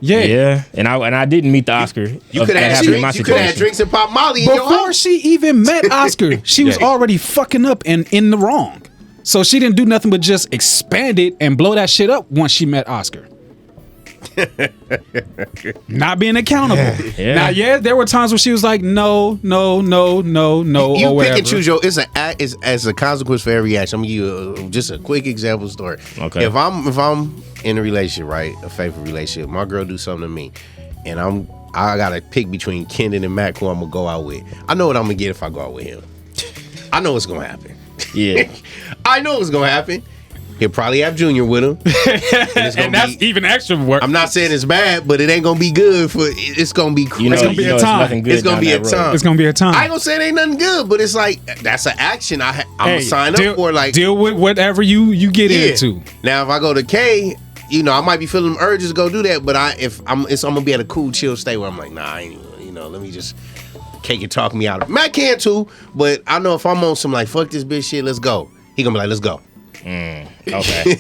Speaker 5: Yeah, and I didn't meet the Oscar.
Speaker 2: You could have had drinks and pop Molly
Speaker 4: before she even met Oscar. She was already fucking up and in the wrong. So she didn't do nothing but just expand it and blow that shit up once she met Oscar. Not being accountable.
Speaker 5: Yeah.
Speaker 4: Now, there were times where she was like, no,
Speaker 2: You
Speaker 4: or
Speaker 2: pick and choose your. It's as a consequence for every action. I'm gonna give you just a quick example story.
Speaker 5: Okay.
Speaker 2: If I'm in a relationship, right, a faithful relationship, my girl do something to me, and I gotta pick between Kendon and Mac who I'm gonna go out with. I know what I'm gonna get if I go out with him. I know what's gonna happen.
Speaker 5: Yeah.
Speaker 2: I know what's gonna happen. He'll probably have Junior with him.
Speaker 4: And that's even extra work.
Speaker 2: I'm not saying it's bad, but it ain't gonna be good for. It's gonna be crazy.
Speaker 4: It's gonna be a time.
Speaker 2: It's gonna be a time.
Speaker 4: It's gonna be a time.
Speaker 2: I ain't gonna say it ain't nothing good, but it's like that's an action I'm gonna sign up for. Like
Speaker 4: deal with whatever you get into.
Speaker 2: Now, if I go to K, I might be feeling urges to go do that, but I'm gonna be at a cool, chill state where I'm like, nah, I ain't, let me just. K can talk me out of it. Matt can too, but I know if I'm on some like fuck this bitch shit, let's go. He gonna be like, let's go.
Speaker 5: Okay.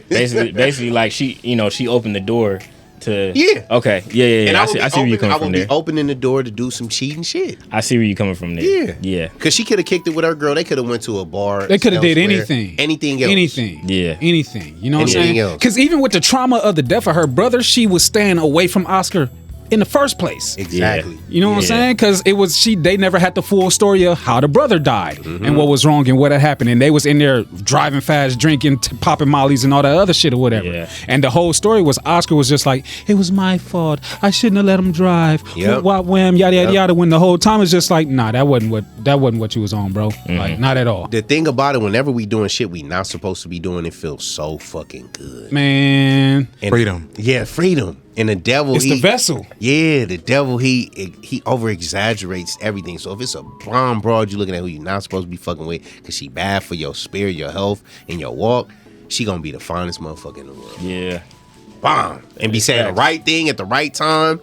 Speaker 5: basically, like she opened the door to.
Speaker 2: Yeah.
Speaker 5: Okay. Yeah.
Speaker 2: And
Speaker 5: I see where you coming from there.
Speaker 2: I will be opening the door to do some cheating shit.
Speaker 5: I see where you coming from there. Yeah.
Speaker 2: Because she could have kicked it with her girl. They could have went to a bar.
Speaker 4: They could have did anything.
Speaker 2: Anything else.
Speaker 4: Anything.
Speaker 5: Yeah.
Speaker 4: Anything. You know what I'm saying?
Speaker 2: Else.
Speaker 4: Because even with the trauma of the death of her brother, she was staying away from Oscar in the first place.
Speaker 2: Exactly.
Speaker 4: You know what I'm saying? Because they never had the full story of how the brother died and what was wrong and what had happened. And they was in there driving fast, drinking, popping mollies and all that other shit or whatever.
Speaker 5: Yeah.
Speaker 4: And the whole story was Oscar was just like, it was my fault. I shouldn't have let him drive. Wham, yada, yada, yada. When the whole time it's just like, nah, that wasn't what you was on, bro. Like, not at all.
Speaker 2: The thing about it, whenever we doing shit we not supposed to be doing, it feels so fucking good.
Speaker 4: Man.
Speaker 2: And
Speaker 3: Freedom.
Speaker 2: Yeah, freedom. And the devil,
Speaker 4: It's the vessel.
Speaker 2: Yeah, the devil, he over exaggerates everything. So if it's a blonde broad you looking at who you're not supposed to be fucking with because she bad for your spirit, your health, and your walk, she gonna be the finest motherfucker in the world.
Speaker 5: Yeah.
Speaker 2: Bomb. And be saying the right thing at the right time.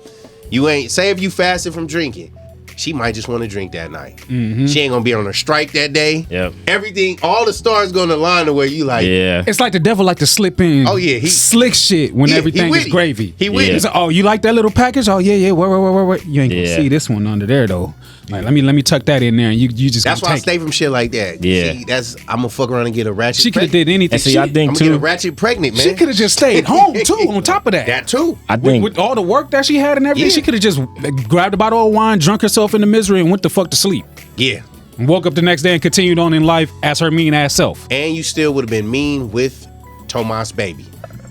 Speaker 2: You ain't, say if you fasted from drinking, she might just want to drink that night. She ain't gonna be on a strike that day.
Speaker 5: Yep.
Speaker 2: Everything, all the stars gonna align the way you like.
Speaker 5: Yeah.
Speaker 4: It's like the devil like to slip in he slick shit when everything is gravy.
Speaker 2: He with
Speaker 4: He's like, oh, you like that little package? Oh, yeah. Wait. You ain't gonna see this one under there, though. Like, let me tuck that in there, and you just.
Speaker 2: That's why I stay from shit like that.
Speaker 5: Yeah.
Speaker 2: See, I'm gonna fuck around and get a ratchet.
Speaker 4: She could have did anything.
Speaker 5: And see, I think
Speaker 2: I'm
Speaker 5: too.
Speaker 2: gonna get a ratchet pregnant, man.
Speaker 4: She could have just stayed home too. On top of that,
Speaker 2: That too.
Speaker 5: I think
Speaker 4: with all the work that she had and everything, she could have just grabbed a bottle of wine, drunk herself into misery, and went the fuck to sleep.
Speaker 2: Yeah.
Speaker 4: And woke up the next day and continued on in life as her mean ass self.
Speaker 2: And you still would have been mean with Tomas' baby.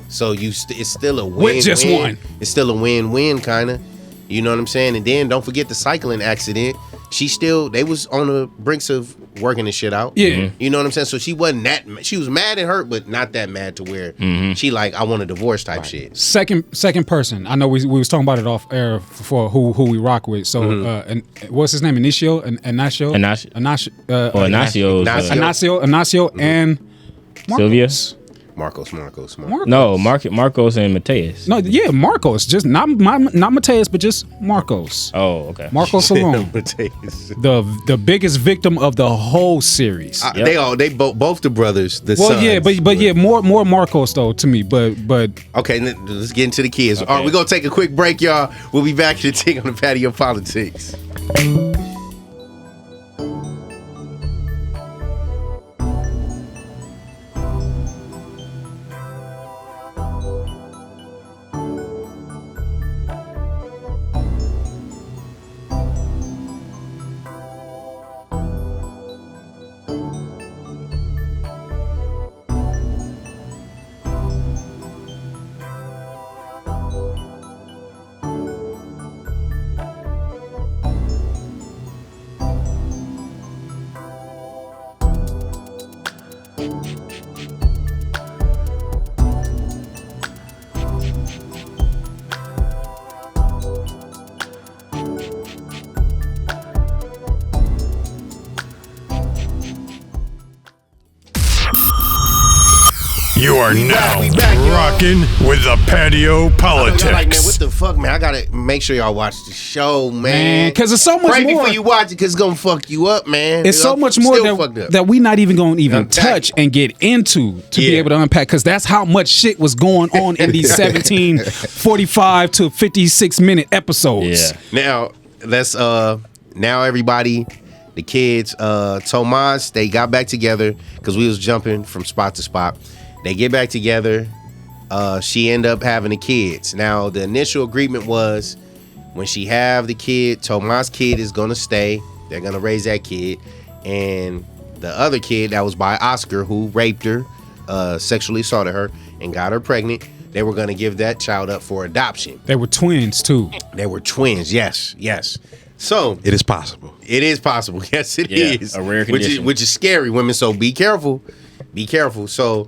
Speaker 2: So it's still a win.
Speaker 4: With just one.
Speaker 2: It's still a win-win kind of. You know what I'm saying? And then don't forget the cycling accident. They was on the brinks of working this shit out.
Speaker 4: Yeah.
Speaker 2: You know what I'm saying? So she wasn't she was mad and hurt, but not that mad to where she like, I want a divorce type shit.
Speaker 4: Second person. I know we was talking about it off air for who we rock with. So and what's his name? Inacio and
Speaker 5: Sylvia.
Speaker 2: Marcos.
Speaker 5: No, Marcos and Mateus.
Speaker 4: No, yeah, Marcos. Just not Mateus, but just Marcos.
Speaker 5: Oh, okay.
Speaker 4: Marcos alone. the biggest victim of the whole series.
Speaker 2: They both the brothers. The sons.
Speaker 4: Yeah, but yeah, more Marcos though to me. But
Speaker 2: okay, let's get into the kids.
Speaker 5: Okay.
Speaker 2: All right, we're gonna take a quick break, y'all. We'll be back to the thing on the Patio PolitiCz.
Speaker 1: You are now rocking with the Patio
Speaker 2: Y'all like, man, what
Speaker 1: PolitiCz.
Speaker 2: the fuck, man? I gotta make sure y'all watch the show, man.
Speaker 4: because it's so much
Speaker 2: Right
Speaker 4: more.
Speaker 2: before you watch it, because it's gonna fuck you up, man.
Speaker 4: It's so much more that we not even going to even
Speaker 2: Unpack
Speaker 4: touch
Speaker 2: it.
Speaker 4: and get into to be able to unpack, because that's how much shit was going on in these 17 45 to 56-minute episodes.
Speaker 5: Yeah.
Speaker 2: Now let's now everybody, the kids, Tomas, they got back together because we was jumping from spot to spot. They get back together. She end up having the kids. Now the initial agreement was when she have the kid, Tomas' kid is gonna stay. They're gonna raise that kid, and the other kid that was by Oscar, who raped her, sexually assaulted her, and got her pregnant. They were gonna give that child up for adoption.
Speaker 4: They were twins too.
Speaker 2: They were twins. Yes. So
Speaker 3: It is possible.
Speaker 2: it is possible. Yes, it is.
Speaker 5: A rare condition.
Speaker 2: Which is scary, women. So be careful. Be careful. So,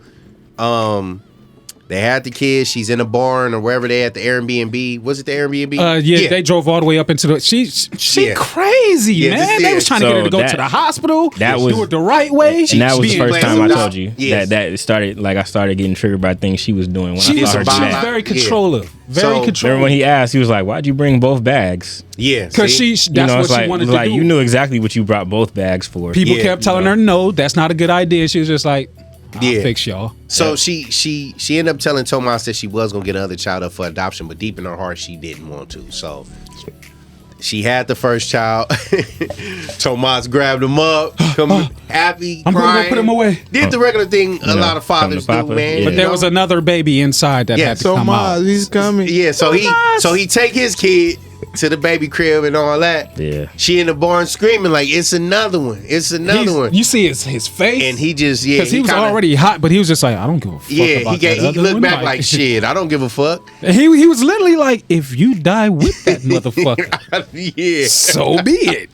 Speaker 2: they had the kid. She's in a barn or wherever they at the Airbnb. Was it the Airbnb?
Speaker 4: Yeah, they drove all the way up into the. She
Speaker 2: Yeah.
Speaker 4: crazy,
Speaker 2: Yeah,
Speaker 4: man. They was trying to get her to go to the hospital.
Speaker 5: that was-
Speaker 4: do it the right way.
Speaker 5: And that was the first time I told you
Speaker 2: Yes.
Speaker 5: that it started. Like I started getting triggered by things she was doing when
Speaker 4: She
Speaker 5: I saw her
Speaker 4: was
Speaker 5: do that.
Speaker 4: very
Speaker 2: Yeah.
Speaker 4: controlling. Very
Speaker 2: So-
Speaker 4: controlling.
Speaker 5: Remember when he asked, he was like, "Why'd you bring both bags?"
Speaker 2: Yeah,
Speaker 4: Because
Speaker 2: see?
Speaker 4: that's
Speaker 5: You know,
Speaker 4: what
Speaker 5: it's
Speaker 4: she
Speaker 5: like,
Speaker 4: wanted
Speaker 5: it's
Speaker 4: to
Speaker 5: like
Speaker 4: do.
Speaker 5: you knew exactly what you brought both bags for.
Speaker 4: People
Speaker 2: Yeah,
Speaker 4: kept telling her, no, that's not a good idea. She was just like, I'll
Speaker 2: Yeah.
Speaker 4: fix y'all.
Speaker 2: So she ended up telling Tomas that she was gonna get another child up for adoption, but deep in her heart she didn't want to. So She had the first child. Tomas grabbed him up, happy,
Speaker 4: I'm
Speaker 2: crying.
Speaker 4: gonna put him away.
Speaker 2: Did the regular thing a lot of fathers do, man.
Speaker 5: Yeah.
Speaker 4: But there was another baby inside that had to come out.
Speaker 3: he's coming.
Speaker 2: Yeah, so he take his kid to the baby crib and all that.
Speaker 5: Yeah.
Speaker 2: She in the barn screaming like, it's another one. It's another one.
Speaker 4: You see his face,
Speaker 2: And he just
Speaker 4: because he was already hot, but he was just like, I don't give a fuck. about that
Speaker 2: he
Speaker 4: other
Speaker 2: looked
Speaker 4: one.
Speaker 2: back like shit. I don't give a fuck.
Speaker 4: He was literally like, if you die with that motherfucker,
Speaker 2: Yeah,
Speaker 4: so be it.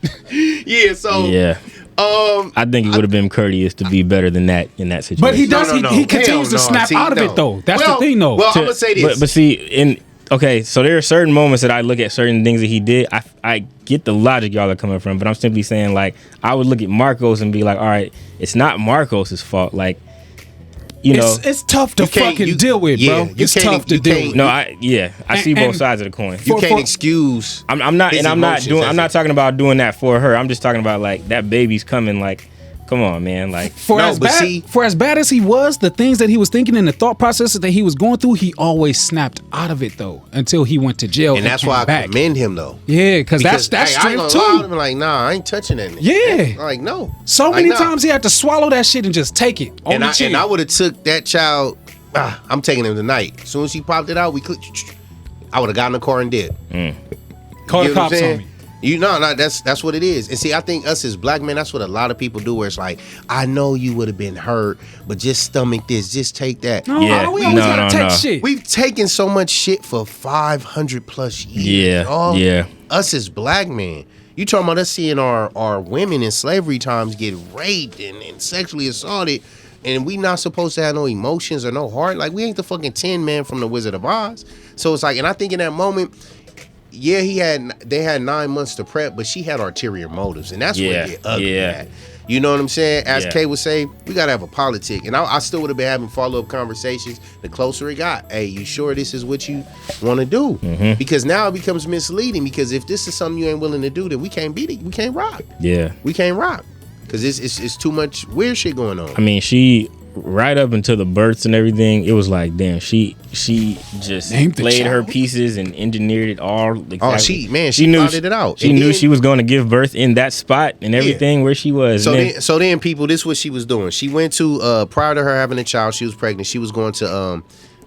Speaker 2: yeah. So
Speaker 5: Yeah. I think it would have been courteous to be better than that in that situation.
Speaker 4: But he does.
Speaker 2: No.
Speaker 4: He continues to
Speaker 2: Hell no.
Speaker 4: snap
Speaker 2: See,
Speaker 4: out of
Speaker 2: no.
Speaker 4: it though. That's
Speaker 2: Well,
Speaker 4: the thing though.
Speaker 2: Well, I'm gonna say this.
Speaker 5: But see, okay, so there are certain moments that I look at certain things that he did. I get the logic y'all are coming from, but I'm simply saying, like, I would look at Marcos and be like, all right, it's not Marcos' fault. Like, you know,
Speaker 4: it's tough to fucking deal with, bro.
Speaker 2: you
Speaker 4: It's
Speaker 2: can't-
Speaker 4: tough to
Speaker 2: you
Speaker 4: deal
Speaker 2: can't-
Speaker 4: with.
Speaker 5: no, I see both
Speaker 4: and-
Speaker 5: sides of the coin.
Speaker 2: you can't
Speaker 4: for-
Speaker 2: excuse.
Speaker 5: I'm not,
Speaker 2: his
Speaker 5: and I'm not
Speaker 2: emotions,
Speaker 5: doing.
Speaker 2: that's
Speaker 5: I'm
Speaker 2: it.
Speaker 5: not talking about doing that for her. I'm just talking about like that baby's coming. Like, come on, man. Like,
Speaker 4: For as bad as he was, the things that he was thinking and the thought processes that he was going through, he always snapped out of it though until he went to jail.
Speaker 2: And that's
Speaker 4: came
Speaker 2: why I
Speaker 4: back.
Speaker 2: commend him though.
Speaker 4: Yeah, because that's
Speaker 2: hey, I ain't
Speaker 4: strength
Speaker 2: gonna
Speaker 4: too.
Speaker 2: lie, I'm like, nah, I ain't touching that.
Speaker 4: Yeah.
Speaker 2: Like no.
Speaker 4: So
Speaker 2: Like,
Speaker 4: many
Speaker 2: nah.
Speaker 4: times he had to swallow that shit and just take it. On
Speaker 2: And
Speaker 4: the
Speaker 2: I
Speaker 4: chin.
Speaker 2: would have took that child. I'm taking him tonight. As soon as he popped it out, I would have gotten in the car and did.
Speaker 4: Call
Speaker 2: You
Speaker 4: the
Speaker 2: know what I'm
Speaker 4: cops
Speaker 2: saying?
Speaker 4: on me.
Speaker 2: You know, that's what it is. And see, I think us as black men, that's what a lot of people do. Where it's like, I know you would have been hurt, but just stomach this, just take that.
Speaker 4: No,
Speaker 5: Yeah.
Speaker 4: we always
Speaker 5: No,
Speaker 4: gotta
Speaker 5: no,
Speaker 4: take
Speaker 5: no.
Speaker 4: shit.
Speaker 2: We've taken so much shit for 500 plus years.
Speaker 5: Yeah,
Speaker 2: dawg.
Speaker 5: yeah.
Speaker 2: Us as black men. You talking about us seeing our women in slavery times get raped and sexually assaulted, and we not supposed to have no emotions or no heart. Like, we ain't the fucking Tin Man from the Wizard of Oz. So it's like, and I think in that moment, yeah, they had 9 months to prep, but she had ulterior motives, and that's
Speaker 5: Yeah,
Speaker 2: what get ugly
Speaker 5: yeah.
Speaker 2: at. You know what I'm saying? As
Speaker 5: Yeah.
Speaker 2: Kay would say, we gotta have a politic, and I still would have been having follow-up conversations. The closer it got, hey, you sure this is what you want to do?
Speaker 5: Mm-hmm.
Speaker 2: Because now it becomes misleading. Because if this is something you ain't willing to do, then we can't beat it. We can't rock.
Speaker 5: Yeah.
Speaker 2: We can't rock because it's too much weird shit going on.
Speaker 5: I mean, she right up until the births and everything, it was like, damn, she just
Speaker 4: Named the
Speaker 5: played her
Speaker 4: child.
Speaker 5: pieces and engineered it all. Exactly.
Speaker 2: she plotted it out.
Speaker 5: She
Speaker 2: And
Speaker 5: knew
Speaker 2: then-
Speaker 5: she was going to give birth in that spot and everything where she was.
Speaker 2: So
Speaker 5: And then-
Speaker 2: then people, this is what she was doing. She went to prior to her having a child, she was pregnant. She was going to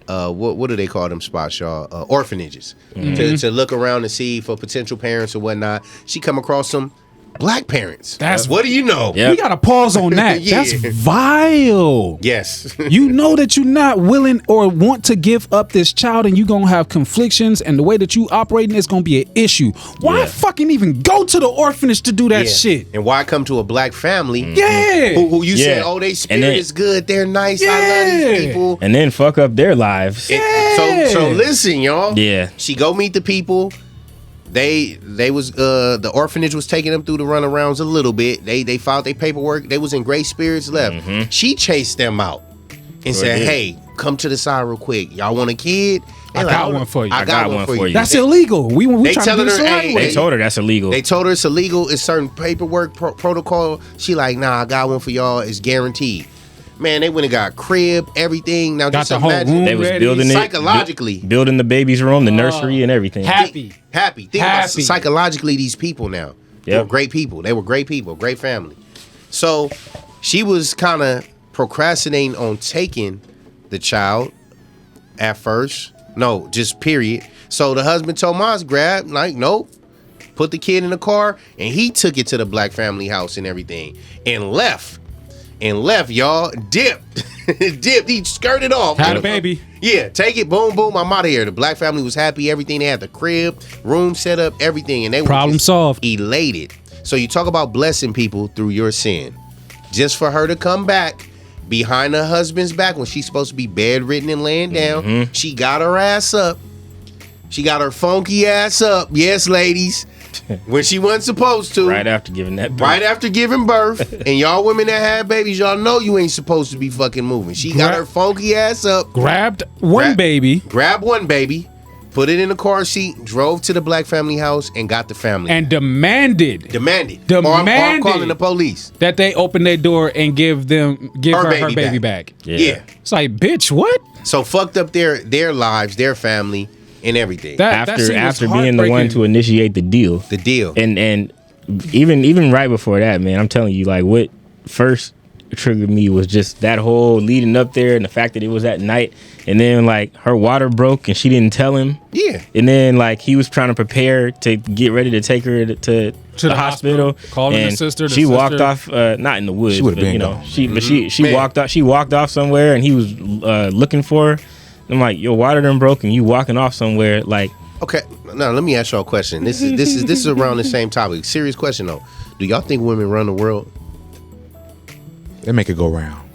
Speaker 2: what do they call them spots, y'all? Orphanages to look around and see for potential parents or whatnot. She come across some black parents.
Speaker 4: That's-
Speaker 2: what do you know?
Speaker 5: Yeah.
Speaker 4: We gotta pause on that.
Speaker 2: Yeah.
Speaker 4: That's vile.
Speaker 2: Yes.
Speaker 4: You know that you're not willing or want to give up this child, and you're gonna have conflictions, and the way that you operating is gonna be an issue. Why
Speaker 5: Yeah.
Speaker 4: fucking even go to the orphanage to do that
Speaker 2: Yeah.
Speaker 4: shit?
Speaker 2: And why come to a black family?
Speaker 4: Yeah.
Speaker 2: Who you
Speaker 5: Yeah.
Speaker 2: said, oh, they spirit
Speaker 5: then-
Speaker 2: is good. They're nice. I love
Speaker 4: Yeah.
Speaker 2: these people.
Speaker 5: and then fuck up their lives.
Speaker 2: So listen, y'all.
Speaker 5: Yeah.
Speaker 2: She go meet the people. They was the orphanage was taking them through the runarounds a little bit. They filed their paperwork. They was in great spirits left. She chased them out and said,
Speaker 5: did.
Speaker 2: "Hey, come to the side real quick. Y'all want a kid? They
Speaker 4: I
Speaker 2: like,
Speaker 4: got
Speaker 2: "Oh,
Speaker 4: one for you.
Speaker 2: I got one for you."
Speaker 4: That's illegal. We
Speaker 2: They
Speaker 4: trying to do
Speaker 2: telling
Speaker 4: this
Speaker 2: her,
Speaker 4: the right
Speaker 2: hey,
Speaker 4: way.
Speaker 5: They told her that's illegal.
Speaker 2: They told her it's illegal. It's certain paperwork protocol. She like, nah, I got one for y'all. It's guaranteed. Man, they went and got crib, everything. Now
Speaker 4: Got
Speaker 2: just
Speaker 4: the whole
Speaker 2: imagine.
Speaker 4: room
Speaker 5: They was
Speaker 4: ready.
Speaker 5: building it
Speaker 2: Psychologically.
Speaker 5: building the baby's room, the nursery, and everything.
Speaker 4: Happy.
Speaker 2: Happy. Think about psychologically these people now. They were
Speaker 5: Yep.
Speaker 2: great people. They were great people, great family. So she was kind of procrastinating on taking the child at first. No, just period. So the husband Tomas grabbed, like, nope, put the kid in the car, and he took it to the black family house and everything and left. Y'all. Dipped. He skirted off.
Speaker 4: Had a baby.
Speaker 2: Yeah, take it, boom, boom, I'm out of here. The black family was happy, everything. They had the crib, room set up, everything. And they
Speaker 4: Problem
Speaker 2: were just
Speaker 4: solved.
Speaker 2: elated. So you talk about blessing people through your sin. Just for her to come back behind her husband's back when she's supposed to be bedridden and laying down, she got her ass up. She got her funky ass up. Yes, ladies. When she wasn't supposed to.
Speaker 5: Right after giving that birth.
Speaker 2: Right after giving birth. And y'all women that have babies, y'all know you ain't supposed to be fucking moving. She got her funky ass up.
Speaker 4: Grabbed one baby.
Speaker 2: Grabbed one baby. Put it in the car seat. Drove to the black family house and got the family.
Speaker 4: And demanded
Speaker 2: Or I'm calling the police.
Speaker 4: that they open their door and give her her baby back.
Speaker 2: Yeah.
Speaker 4: It's like, bitch, what?
Speaker 2: So fucked up their lives, their family. and everything.
Speaker 5: After being the one to initiate the deal. And even right before that, man, I'm telling you, like, what first triggered me was just that whole leading up there and the fact that it was at night, and then like her water broke and she didn't tell him.
Speaker 2: Yeah.
Speaker 5: And then like he was trying to prepare to get ready to take her to the hospital.
Speaker 4: Calling
Speaker 5: and
Speaker 4: the sister.
Speaker 5: She walked off, not in the woods,
Speaker 3: She would've
Speaker 5: but
Speaker 3: been
Speaker 5: you know,
Speaker 3: gone.
Speaker 5: she walked off. She walked off somewhere, and he was looking for her. I'm like, your water done broke, and you walking off somewhere, like.
Speaker 2: Okay, now let me ask y'all a question. This is around the same topic. Serious question though. Do y'all think women run the world?
Speaker 3: They make it go round.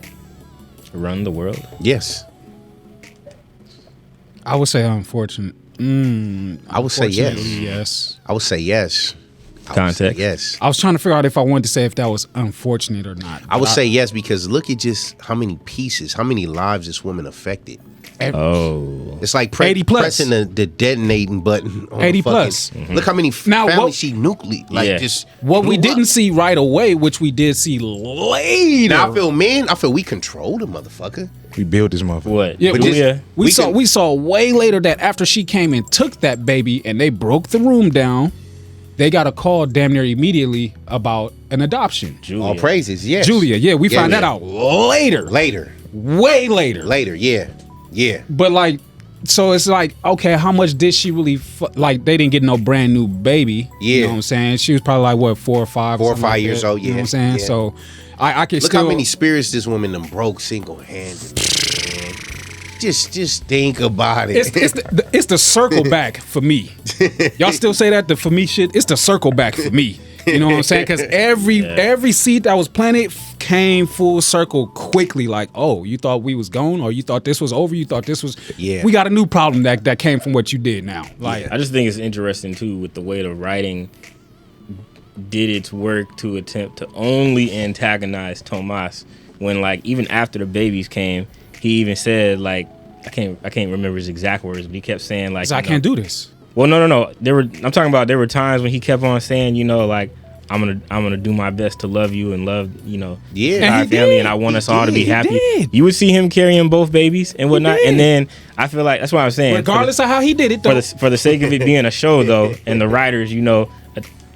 Speaker 5: Run the world?
Speaker 2: Yes.
Speaker 4: I would say unfortunate.
Speaker 2: I would say yes.
Speaker 4: Yes.
Speaker 2: I would say yes.
Speaker 5: Context.
Speaker 2: Yes.
Speaker 4: I was trying to figure out if I wanted to say if that was unfortunate or not.
Speaker 2: I would say yes because look at just how many pieces, how many lives this woman affected.
Speaker 5: Oh.
Speaker 2: It's like
Speaker 4: 80 plus.
Speaker 2: pressing the detonating button on
Speaker 4: 80
Speaker 2: the fucking,
Speaker 4: plus.
Speaker 2: Look how many
Speaker 4: Now,
Speaker 2: families
Speaker 4: what-
Speaker 2: she nucleated. Like
Speaker 5: Yeah.
Speaker 2: just
Speaker 4: What we
Speaker 2: blew
Speaker 4: didn't
Speaker 2: up.
Speaker 4: see right away, which we did see later.
Speaker 2: Now I feel we control the motherfucker.
Speaker 3: We build this motherfucker.
Speaker 5: What?
Speaker 4: Yeah,
Speaker 2: But
Speaker 4: we,
Speaker 2: just-
Speaker 4: we
Speaker 2: we
Speaker 4: saw
Speaker 2: can-
Speaker 4: we saw way later that after she came and took that baby and they broke the room down, they got a call damn near immediately about an adoption.
Speaker 2: All praises, yes.
Speaker 4: Julia, yeah, we found that out later. Way later.
Speaker 2: Yeah.
Speaker 4: But like, so it's like, okay, how much did she really like? They didn't get no brand new baby.
Speaker 2: Yeah.
Speaker 4: You know what I'm saying? She was probably like what 4 or 5,
Speaker 2: 4 or
Speaker 4: something
Speaker 2: 5
Speaker 4: like
Speaker 2: years
Speaker 4: that.
Speaker 2: old,
Speaker 4: You know
Speaker 2: yeah,
Speaker 4: what I'm saying?
Speaker 2: yeah.
Speaker 4: So I can
Speaker 2: Look
Speaker 4: still
Speaker 2: how many spirits this woman done broke single-handed, man. Just think about it.
Speaker 4: It's the circle back for me. Y'all still say that the for me shit? It's the circle back for me. You know what I'm saying? Because every seed that was planted came full circle quickly. Like, oh, you thought we was gone, or you thought this was over? You thought this was?
Speaker 2: Yeah.
Speaker 4: We got a new problem that came from what you did. Now, like,
Speaker 5: I just think it's interesting too with the way the writing did its work to attempt to only antagonize Tomas when, like, even after the babies came, he even said, like, I can't remember his exact words, but he kept saying, like,
Speaker 4: I can't do this.
Speaker 5: Well, no. I'm talking about there were times when he kept on saying, you know, like, I'm gonna do my best to love you and love, you know,
Speaker 2: Yeah.
Speaker 5: our family, and I want us all to be happy.
Speaker 4: did.
Speaker 5: You would see him carrying both babies and whatnot, and then I feel like that's what I'm saying.
Speaker 4: Regardless of how he did it, though.
Speaker 5: For the sake of it being a show, though, and the writers, you know,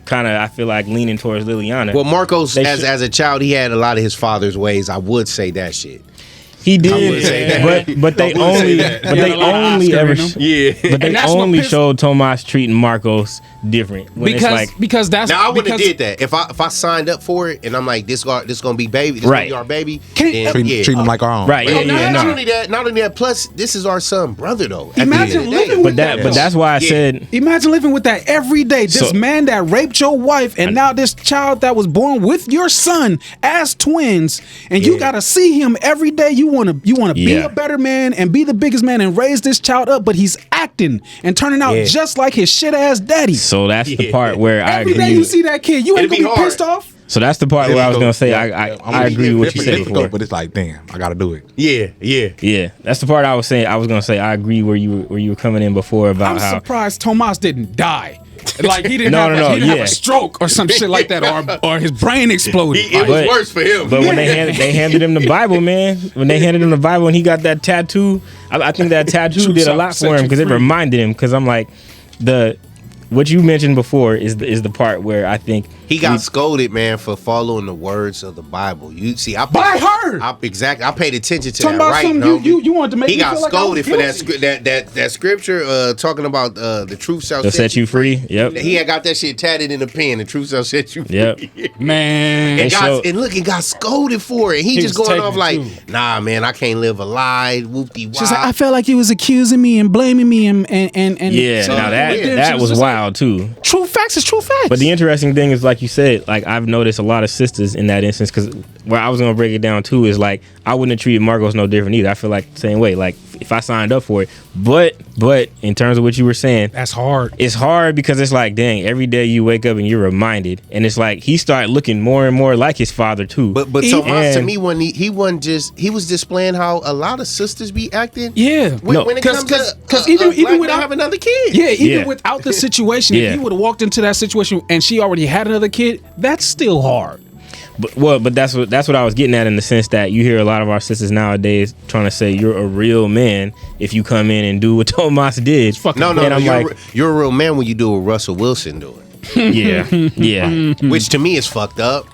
Speaker 5: kind of, I feel like, leaning towards Liliana.
Speaker 2: Well, Marcos,
Speaker 5: They
Speaker 2: as a child, he had a lot of his father's ways. I would say that shit.
Speaker 5: He
Speaker 2: would say
Speaker 5: did,
Speaker 2: that.
Speaker 5: but they
Speaker 2: I would say
Speaker 5: only,
Speaker 2: that.
Speaker 5: but they only ever,
Speaker 2: Yeah.
Speaker 5: but they
Speaker 4: And that's what
Speaker 5: only
Speaker 4: pissed-
Speaker 5: showed Tomas treating Marcos different. When it's like,
Speaker 4: because that's
Speaker 2: Now I wouldn't have
Speaker 4: because-
Speaker 2: did that if I signed up for it and I'm like this gonna be baby, this
Speaker 5: Right.
Speaker 2: gonna be our baby.
Speaker 4: Can't-
Speaker 2: then,
Speaker 3: Treat them like our own.
Speaker 5: right,
Speaker 2: Oh,
Speaker 5: yeah,
Speaker 2: not
Speaker 5: no.
Speaker 2: only that. Plus, this is our son, brother though. At the end
Speaker 4: Imagine
Speaker 2: of the day.
Speaker 4: living with
Speaker 5: But that's why I
Speaker 2: Yeah.
Speaker 5: said,
Speaker 4: Imagine living with that every day. This
Speaker 5: So-
Speaker 4: man that raped your wife, and now this child that was born with your son as twins, and you
Speaker 2: Yeah.
Speaker 4: gotta see him every day. You wanna be
Speaker 5: Yeah.
Speaker 4: a better man and be the biggest man and raise this child up, but he's acting and turning out
Speaker 2: Yeah.
Speaker 4: just like his shit ass daddy.
Speaker 5: so that's the part where I
Speaker 4: Every day
Speaker 5: agree.
Speaker 4: you see that kid, you ain't
Speaker 2: It'd
Speaker 4: gonna
Speaker 2: be
Speaker 4: be pissed
Speaker 2: hard.
Speaker 4: off.
Speaker 5: So that's the part where I was gonna say I agree with what you said
Speaker 3: Difficult,
Speaker 5: before.
Speaker 3: but it's like, damn, I gotta do it.
Speaker 2: Yeah.
Speaker 5: Yeah, that's the part I was saying. I was gonna say I agree where you were coming in before about
Speaker 4: I'm
Speaker 5: how
Speaker 4: surprised Tomas didn't die. Like he didn't,
Speaker 5: No,
Speaker 4: have,
Speaker 5: no,
Speaker 4: he didn't have
Speaker 5: yeah.
Speaker 4: a stroke or some shit like that, or his brain exploded.
Speaker 2: It was
Speaker 5: But-
Speaker 2: worse for him.
Speaker 5: But when they handed him the Bible, man, when they handed him the Bible and he got that tattoo, I think that tattoo
Speaker 4: Truth
Speaker 5: did a
Speaker 4: shall
Speaker 5: lot
Speaker 4: set
Speaker 5: for him
Speaker 4: you
Speaker 5: because it
Speaker 4: free.
Speaker 5: reminded him. Because I'm like, what you mentioned before is the part where I think
Speaker 2: He got scolded, man, for following the words of the Bible. You see,
Speaker 4: By her!
Speaker 2: Exactly. I paid attention to
Speaker 4: Talking
Speaker 2: that.
Speaker 4: about
Speaker 2: Right?
Speaker 4: something
Speaker 2: homie.
Speaker 4: you wanted to make
Speaker 2: He
Speaker 4: me
Speaker 2: got
Speaker 4: feel like I was
Speaker 2: scolded for that
Speaker 4: guilty.
Speaker 2: that scripture talking about the truth shall
Speaker 5: they'll set you free. Yep.
Speaker 2: He had got that shit tatted in a pen. The truth shall set you free.
Speaker 5: Yep.
Speaker 4: Man.
Speaker 5: They
Speaker 2: And,
Speaker 5: showed-
Speaker 2: and got scolded for it. He just
Speaker 4: was
Speaker 2: going
Speaker 4: taking
Speaker 2: off
Speaker 4: it,
Speaker 2: like,
Speaker 4: too.
Speaker 2: nah, man, I can't live a lie. Whoopty wop.
Speaker 4: She's like, I felt like he was accusing me and blaming me and
Speaker 5: Yeah.
Speaker 2: So,
Speaker 5: Now
Speaker 2: yeah,
Speaker 5: that
Speaker 4: she
Speaker 5: was
Speaker 4: just like,
Speaker 5: wild too.
Speaker 4: true facts is true facts.
Speaker 5: But the interesting thing is, like you said, like I've noticed a lot of sisters in that instance, because where I was gonna break it down too is like I wouldn't have treated Marcos no different either. I feel like the same way. Like if I signed up for it, but in terms of what you were saying,
Speaker 4: that's hard.
Speaker 5: it's hard because it's like, dang, every day you wake up and you're reminded, and it's like he started looking more and more like his father too.
Speaker 2: But Tomas, to
Speaker 5: And-
Speaker 2: me, when he was displaying how a lot of sisters be acting.
Speaker 4: Yeah.
Speaker 2: When it comes
Speaker 4: Because
Speaker 2: to
Speaker 4: even
Speaker 2: black
Speaker 4: without
Speaker 2: men have another kid.
Speaker 4: Yeah, even
Speaker 5: Yeah.
Speaker 4: without the situation,
Speaker 5: Yeah.
Speaker 4: if he would have walked into that situation and she already had another kid, that's still hard.
Speaker 5: But that's what I was getting at, in the sense that you hear a lot of our sisters nowadays trying to say you're a real man if you come in and do what Tomas did.
Speaker 2: No, you're a real man when you do what Russell Wilson doing.
Speaker 5: Yeah.
Speaker 2: Which to me is fucked up,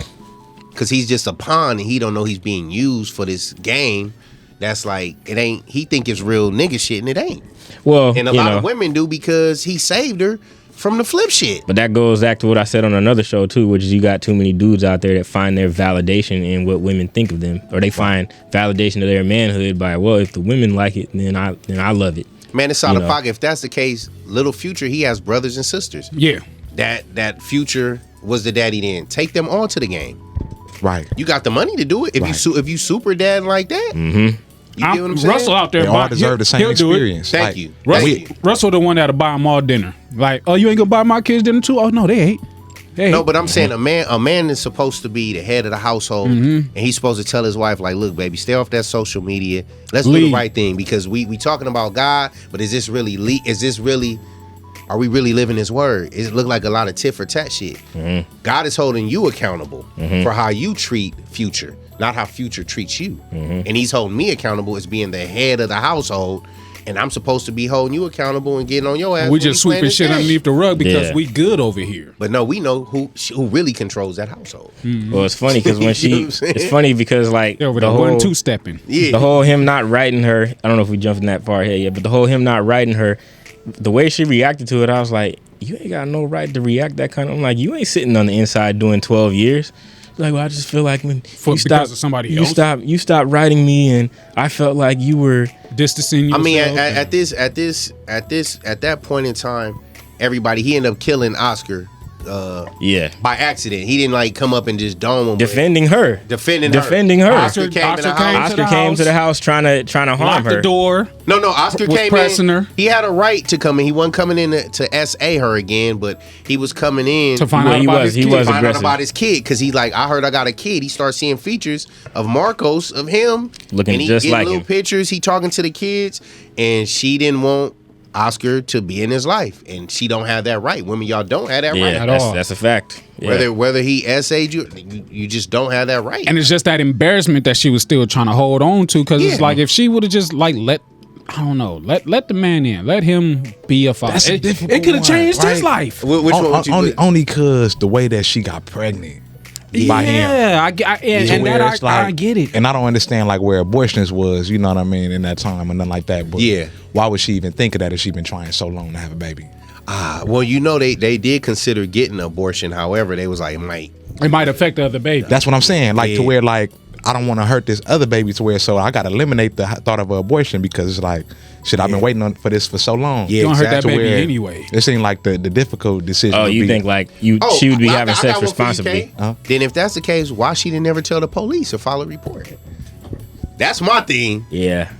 Speaker 2: because he's just a pawn and he don't know he's being used for this game. That's like, it ain't. He think it's real nigga shit and it ain't.
Speaker 5: Well,
Speaker 2: and a lot of women do, because he saved her from the flip shit.
Speaker 5: But that goes back to what I said on another show too, which is you got too many dudes out there that find their validation in what women think of them, or they find validation of their manhood by, well, if the women like it, then I love it.
Speaker 2: Man, it's out of pocket. If that's the case, little Future, he has brothers and sisters.
Speaker 4: Yeah.
Speaker 2: That Future was the daddy then. Take them all to the game.
Speaker 3: Right.
Speaker 2: You got the money to do it. If you super dad like that.
Speaker 5: Mm-hmm.
Speaker 2: You get what I'm saying?
Speaker 4: Russell out there,
Speaker 3: they all deserve the same experience.
Speaker 2: Thank you.
Speaker 4: Russell the one that'll buy them all dinner. Like, oh, you ain't gonna buy my kids dinner too? Oh no, they ain't.
Speaker 2: No, but I'm saying a man is supposed to be the head of the household, and he's supposed to tell his wife, like, look, baby, stay off that social media. Let's do the right thing, because we talking about God, but is this really are we really living his word? It look like a lot of tit for tat shit. God is holding you accountable for how you treat Future, not how Future treats you. And he's holding me accountable as being the head of the household, and I'm supposed to be holding you accountable and getting on your ass.
Speaker 4: We just sweeping shit underneath the rug because we good over here.
Speaker 2: But no, we know who really controls that household.
Speaker 5: Well, it's funny because when it's funny because like
Speaker 4: the whole two-stepping.
Speaker 5: Yeah. The whole him not writing her. I don't know if we jumped in that far ahead yet, but the whole him not writing her, the way she reacted to it, I was like, you ain't got no right to react that kind of. I'm like, you ain't sitting on the inside doing 12 years. Like, well, I just feel like when
Speaker 4: because of somebody else.
Speaker 5: You stopped writing me, and I felt like you were
Speaker 4: distancing yourself.
Speaker 2: I mean, at that point in time, he ended up killing Oscar. By accident. He didn't like come up and just dome him.
Speaker 5: Defending her.
Speaker 2: Oscar
Speaker 5: came to the house trying to harm
Speaker 4: Locked
Speaker 5: her.
Speaker 4: The door.
Speaker 2: No, Oscar came in. Her. He had a right to come in. He wasn't coming in to SA her again, but he was coming in
Speaker 4: to find out
Speaker 2: about his kid, because he like, I heard I got a kid. He started seeing features of Marcos, of him
Speaker 5: looking
Speaker 2: and he
Speaker 5: just like
Speaker 2: little
Speaker 5: him.
Speaker 2: Pictures. He talking to the kids, and she didn't want Oscar to be in his life, and she don't have that right. Women, y'all don't have that right
Speaker 5: at all. That's a fact.
Speaker 2: Yeah. Whether he SA'd you just don't have that right.
Speaker 4: And it's just that embarrassment that she was still trying to hold on to, because it's like, if she would have just like let the man in, let him be a father. It could have changed his life.
Speaker 2: Which one would you
Speaker 3: only because the way that she got pregnant. By him.
Speaker 4: I get it.
Speaker 3: And I don't understand like where abortionist was, you know what I mean, in that time and nothing like that. But why would she even think of that if she's been trying so long to have a baby?
Speaker 2: Well, they did consider getting an abortion. However, they was like,
Speaker 4: it might affect the other baby.
Speaker 3: That's what I'm saying. Like to where like I don't want to hurt this other baby, to where so I got to eliminate the thought of an abortion, because it's like, shit, I've been waiting for this for so long.
Speaker 4: You don't hurt that baby anyway.
Speaker 3: It seemed like the difficult decision.
Speaker 5: Oh, you think like she would be having sex responsibly?
Speaker 2: Then if that's the case, why she didn't never tell the police or file a report? That's my thing.
Speaker 5: Yeah.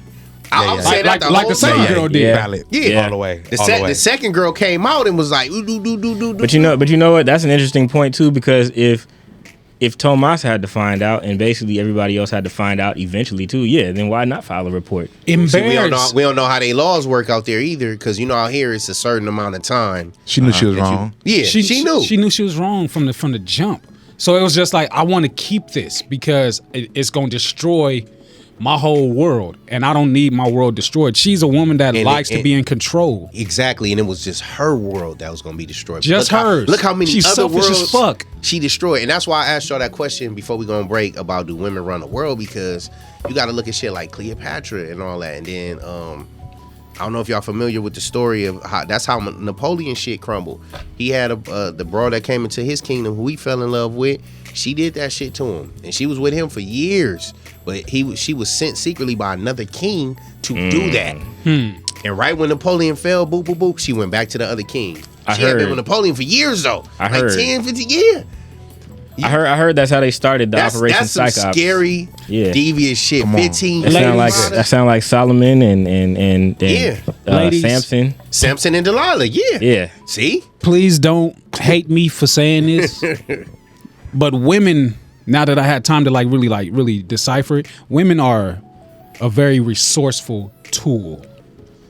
Speaker 2: I'm saying
Speaker 4: like the second girl did.
Speaker 3: Valid. Yeah. All the way.
Speaker 2: The second girl came out and was like,
Speaker 5: But you know what? That's an interesting point too, because if Tomas had to find out, and basically everybody else had to find out eventually too, then why not file a report?
Speaker 2: We don't know how they laws work out there either, because out here it's a certain amount of time.
Speaker 3: She knew she was wrong.
Speaker 2: She knew.
Speaker 4: She knew she was wrong from the jump. So it was just like, I want to keep this because it's going to destroy my whole world, and I don't need my world destroyed. She's a woman that likes to be in control.
Speaker 2: Exactly, and it was just her world that was going to be destroyed.
Speaker 4: Just hers.
Speaker 2: Look how many
Speaker 4: She's
Speaker 2: other
Speaker 4: selfish
Speaker 2: worlds
Speaker 4: as fuck.
Speaker 2: She destroyed, and that's why I asked y'all that question before we go on break about, do women run the world? Because you got to look at shit like Cleopatra and all that, and then I don't know if y'all familiar with the story of how Napoleon shit crumbled. He had the broad that came into his kingdom who he fell in love with. She did that shit to him, and she was with him for years. But she was sent secretly by another king to do that. And right when Napoleon fell, boop, boop, boop, she went back to the other king. She had been with Napoleon for years, though.
Speaker 5: I
Speaker 2: heard 10, 50 years.
Speaker 5: I heard that's how they started the Operation Psych Ops.
Speaker 2: That's some scary, devious shit. 15
Speaker 5: That sound like Solomon and Samson.
Speaker 2: Samson and Delilah,
Speaker 5: yeah.
Speaker 2: See?
Speaker 4: Please don't hate me for saying this. But women, now that I had time to really decipher it, women are a very resourceful tool.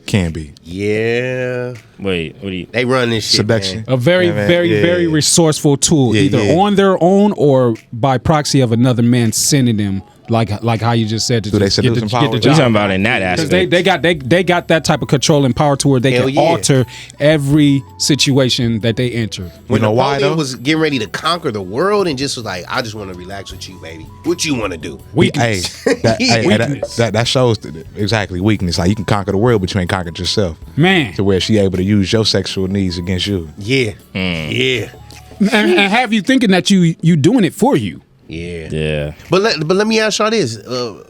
Speaker 3: Can be.
Speaker 2: Yeah.
Speaker 5: Wait, what do you?
Speaker 2: They run this shit,
Speaker 3: Seduction.
Speaker 2: man.
Speaker 4: A very, very resourceful tool, either on their own or by proxy of another man sending them, like how you just said. To
Speaker 3: Do they
Speaker 4: just
Speaker 3: seduce
Speaker 4: get
Speaker 3: and
Speaker 4: the
Speaker 3: power?
Speaker 5: We're
Speaker 4: job.
Speaker 5: talking about in that aspect.
Speaker 4: Because they got that type of control and power to where they
Speaker 2: Hell
Speaker 4: can
Speaker 2: yeah.
Speaker 4: alter every situation that they enter.
Speaker 2: When
Speaker 3: You know why,
Speaker 2: Napoleon
Speaker 3: though?
Speaker 2: was getting ready to conquer the world and just was like, I just want to relax with you, baby. What you want to do?
Speaker 4: Weakness. Weakness.
Speaker 3: That shows exactly weakness. Like you can conquer the world, but you ain't conquered yourself.
Speaker 4: Man.
Speaker 3: To where she able to use your sexual needs against you.
Speaker 2: Yeah. Yeah.
Speaker 4: and have you thinking that you doing it for you.
Speaker 2: Yeah.
Speaker 5: Yeah.
Speaker 2: But let me ask y'all this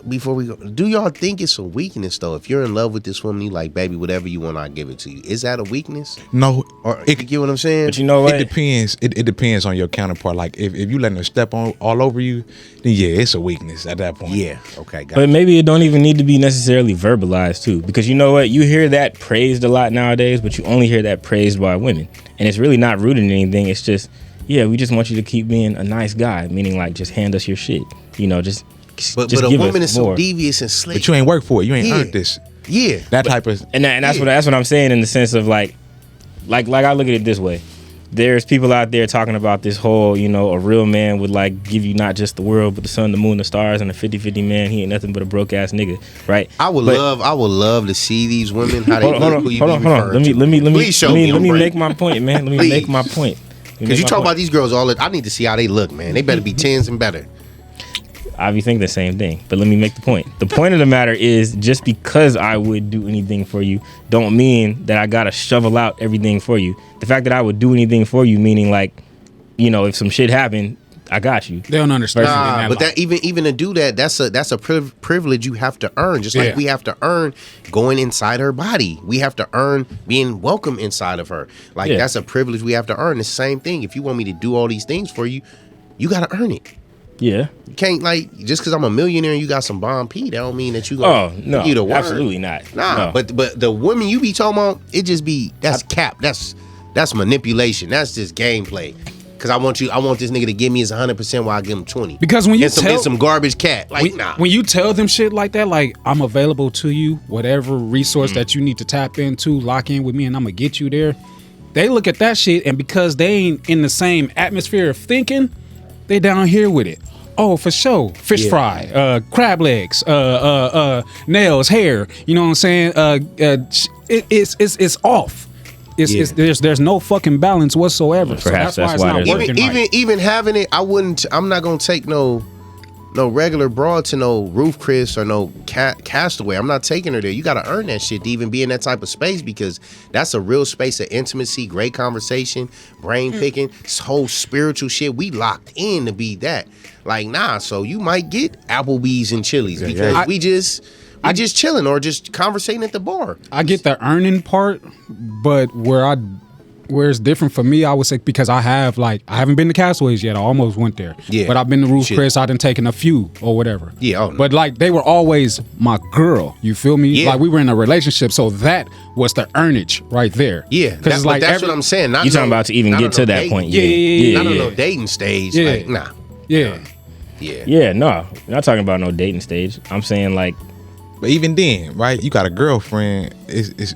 Speaker 2: before we go. Do y'all think it's a weakness though? If you're in love with this woman, you like, baby, whatever you want, I'll give it to you. Is that a weakness?
Speaker 3: No,
Speaker 2: Or you get what I'm saying?
Speaker 5: But you know what?
Speaker 3: it depends. It depends on your counterpart. Like if you letting her step on all over you, then yeah, it's a weakness at that point.
Speaker 2: Yeah. Okay. Got
Speaker 5: But
Speaker 2: it.
Speaker 5: maybe it don't even need to be necessarily verbalized too, because you know what? You hear that praised a lot nowadays, but you only hear that praised by women, and it's really not rooted in anything. It's just, yeah, we just want you to keep being a nice guy, meaning like just hand us your shit. You know, just
Speaker 2: But
Speaker 5: just
Speaker 2: a
Speaker 5: give
Speaker 2: woman
Speaker 5: us
Speaker 2: is so
Speaker 5: more.
Speaker 2: devious and slick.
Speaker 3: But you ain't worked for it. You ain't
Speaker 2: Yeah.
Speaker 3: earned this.
Speaker 2: Yeah.
Speaker 3: That type of.
Speaker 5: And that's what I'm saying in the sense of like I look at it this way. There's people out there talking about this whole, you know, a real man would like give you not just the world, but the sun, the moon, the stars, and a 50-50 man. He ain't nothing but a broke ass nigga, right?
Speaker 2: I would love to see these women how they
Speaker 5: Hold on,
Speaker 2: look. Who you
Speaker 5: hold on,
Speaker 2: be
Speaker 5: hold on.
Speaker 2: referring
Speaker 5: Let me
Speaker 2: to. Please show me.
Speaker 5: let me
Speaker 2: I'm
Speaker 5: make
Speaker 2: breaking.
Speaker 5: my point, man. Let me
Speaker 2: Please.
Speaker 5: make my point.
Speaker 2: Because you talk about these girls all. I need to see how they look, man. They better be tens and better.
Speaker 5: I be thinking the same thing, but let me make the point. The point of the matter is, just because I would do anything for you, don't mean that I gotta shovel out everything for you. The fact that I would do anything for you, meaning like, you know, if some shit happened, I got you.
Speaker 4: They don't understand.
Speaker 2: Nah, but that even to do that, that's a privilege you have to earn. Just like we have to earn going inside her body. We have to earn being welcome inside of her. Like that's a privilege we have to earn. The same thing. If you want me to do all these things for you, you gotta earn it.
Speaker 5: Yeah.
Speaker 2: You can't like just because I'm a millionaire and you got some bomb P, that don't mean that you gonna
Speaker 5: no,
Speaker 2: you the word.
Speaker 5: absolutely not.
Speaker 2: Nah,
Speaker 5: No.
Speaker 2: but the women you be talking about, it just be that's cap. That's manipulation. That's just gameplay. Cause I want this nigga to give me his 100% while I give him 20.
Speaker 4: Because when you
Speaker 2: and some garbage cat, like
Speaker 4: when you tell them shit like that, like I'm available to you, whatever resource that you need to tap into, lock in with me, and I'm gonna get you there. They look at that shit, and because they ain't in the same atmosphere of thinking, they down here with it. Oh, for sure. Fish fry, crab legs, nails, hair. You know what I'm saying? It's off. There's no fucking balance whatsoever.
Speaker 5: Perhaps
Speaker 4: so that's why it's not working right.
Speaker 2: Even having it, I'm not gonna take no regular broad to no Roof Chris or no Castaway. I'm not taking her there. You gotta earn that shit to even be in that type of space, because that's a real space of intimacy, great conversation, brain picking, this whole spiritual shit. We locked in to be that. Like, nah, so you might get Applebee's and Chili's because we just chilling or just conversating at the bar.
Speaker 4: I get the earning part, but where it's different for me, I would say, because I haven't been to Castaways yet. I almost went there. Yeah. But I've been to Roof Chris. I done taken a few or whatever.
Speaker 2: Yeah. Oh, no.
Speaker 4: But like they were always my girl. You feel me?
Speaker 2: Yeah.
Speaker 4: Like we were in a relationship, so that was the earnage right there.
Speaker 2: Yeah.
Speaker 4: Because like
Speaker 2: that's what I'm saying.
Speaker 5: You talking about to even get to that point?
Speaker 4: Yeah.
Speaker 2: Not on no dating stage.
Speaker 4: Yeah.
Speaker 2: Like, nah.
Speaker 4: Yeah.
Speaker 2: Yeah.
Speaker 5: Yeah, no, not talking about no dating stage. I'm saying like,
Speaker 3: But even then, right? You got a girlfriend.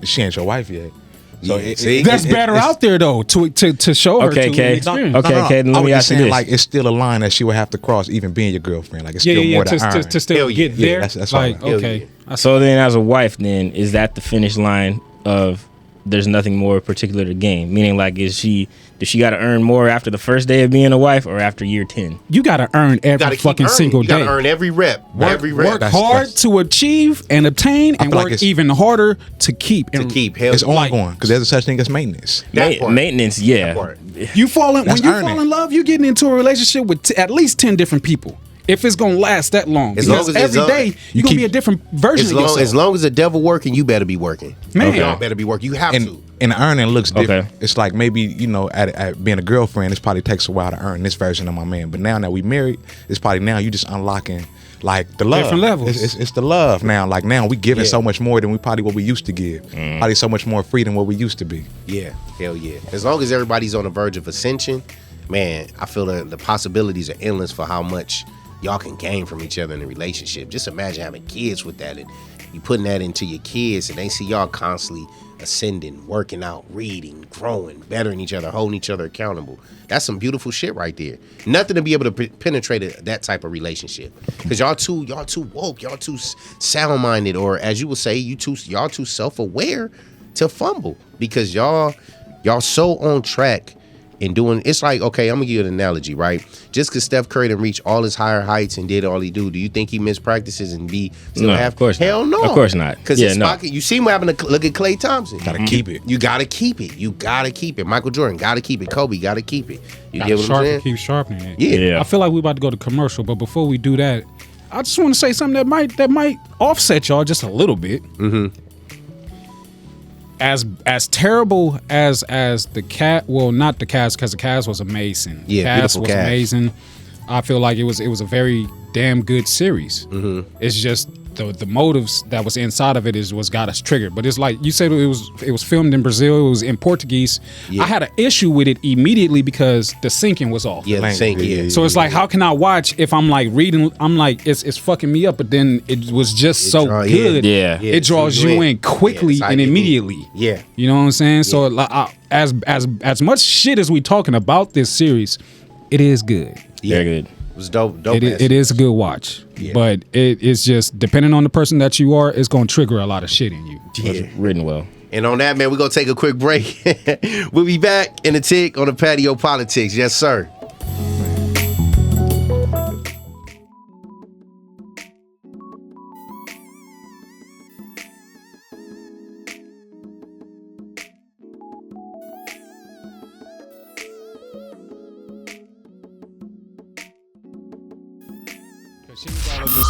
Speaker 3: She ain't your wife yet. So
Speaker 4: that's better out there though to show her.
Speaker 5: Okay,
Speaker 4: to
Speaker 5: okay.
Speaker 4: experience.
Speaker 5: Okay, let me ask you this.
Speaker 3: Like it's still a line that she would have to cross, even being your girlfriend. Like it's
Speaker 4: Yeah,
Speaker 3: still more to earn.
Speaker 4: to still get there.
Speaker 3: That's
Speaker 4: like
Speaker 3: all.
Speaker 4: okay.
Speaker 5: So then, as a wife, then is that the finish line of there's nothing more particular to gain? Meaning, like, does she got to earn more after the first day of being a wife or after year 10?
Speaker 4: You got to earn every fucking single day.
Speaker 2: You got to earn every rep.
Speaker 4: Work hard to achieve and obtain, and work even harder to keep.
Speaker 3: It's ongoing because there's a such thing as maintenance.
Speaker 5: Maintenance, yeah.
Speaker 4: You fall in love, you're getting into a relationship with at least 10 different people. If it's gonna last that long, because every day you're gonna be a different version of yourself.
Speaker 2: As long as the devil working, you better be working.
Speaker 4: Man,
Speaker 2: y'all better be working. You have to.
Speaker 3: And earning looks different. Okay. It's like maybe, at being a girlfriend, it probably takes a while to earn this version of my man. But now that we married, it's probably now you just unlocking like the love.
Speaker 4: Different levels.
Speaker 3: It's the love now. Like now we giving so much more than what we used to give. Probably so much more free than what we used to be.
Speaker 2: Yeah, hell yeah. As long as everybody's on the verge of ascension, man, I feel the possibilities are endless for how much y'all can gain from each other in a relationship. Just imagine having kids with that and you putting that into your kids, and they see y'all constantly ascending, working out, reading, growing, bettering each other, holding each other accountable. That's some beautiful shit right there. Nothing to be able to penetrate that type of relationship, because y'all too woke, y'all too sound-minded, or as you would say, y'all too self-aware to fumble, because y'all so on track and doing. It's like, okay, I'm gonna give you an analogy, right? Just because Steph Curry didn't reach all his higher heights and did all he do you think he missed practices and still
Speaker 5: No,
Speaker 2: have?
Speaker 5: of course
Speaker 2: Hell
Speaker 5: not.
Speaker 2: no,
Speaker 5: Of course not.
Speaker 2: Because you see him having to look at Klay Thompson.
Speaker 3: Gotta keep it.
Speaker 2: You gotta keep it. You gotta keep it. Michael Jordan gotta keep it. Kobe gotta keep it. You
Speaker 4: Gotta
Speaker 2: get what I'm saying?
Speaker 4: keep sharpening it.
Speaker 2: Yeah.
Speaker 4: I feel like we about to go to commercial, but before we do that, I just want to say something that might offset y'all just a little bit.
Speaker 2: Mm-hmm.
Speaker 4: As terrible as the cat, well, not the Cavs, because the Cavs was amazing.
Speaker 2: Yeah,
Speaker 4: Cavs
Speaker 2: beautiful
Speaker 4: was
Speaker 2: Cavs.
Speaker 4: It I feel like it was a very damn good series.
Speaker 2: Mm-hmm.
Speaker 4: It's just the motives that was inside of it was got us triggered. But it's like you said, it was filmed in Brazil. It was in Portuguese.
Speaker 2: Yeah.
Speaker 4: I had an issue with it immediately because the syncing was off.
Speaker 2: Yeah, the same. Yeah.
Speaker 4: So it's like, how can I watch if I'm like reading? I'm like, it's fucking me up. But then it was just so good.
Speaker 5: Yeah.
Speaker 4: It draws you in quickly and immediately.
Speaker 2: Yeah.
Speaker 4: You know what I'm saying? So like, as much shit as we talking about this series, it is good.
Speaker 2: Yeah.
Speaker 5: Very good.
Speaker 2: It was dope.
Speaker 4: It is a good watch.
Speaker 2: Yeah.
Speaker 4: But it's just depending on the person that you are, it's gonna trigger a lot of shit in you.
Speaker 2: Yeah.
Speaker 5: Written well.
Speaker 2: And on that, man, we're gonna take a quick break. We'll be back in a tick on the Patio PolitiCz. Yes, sir.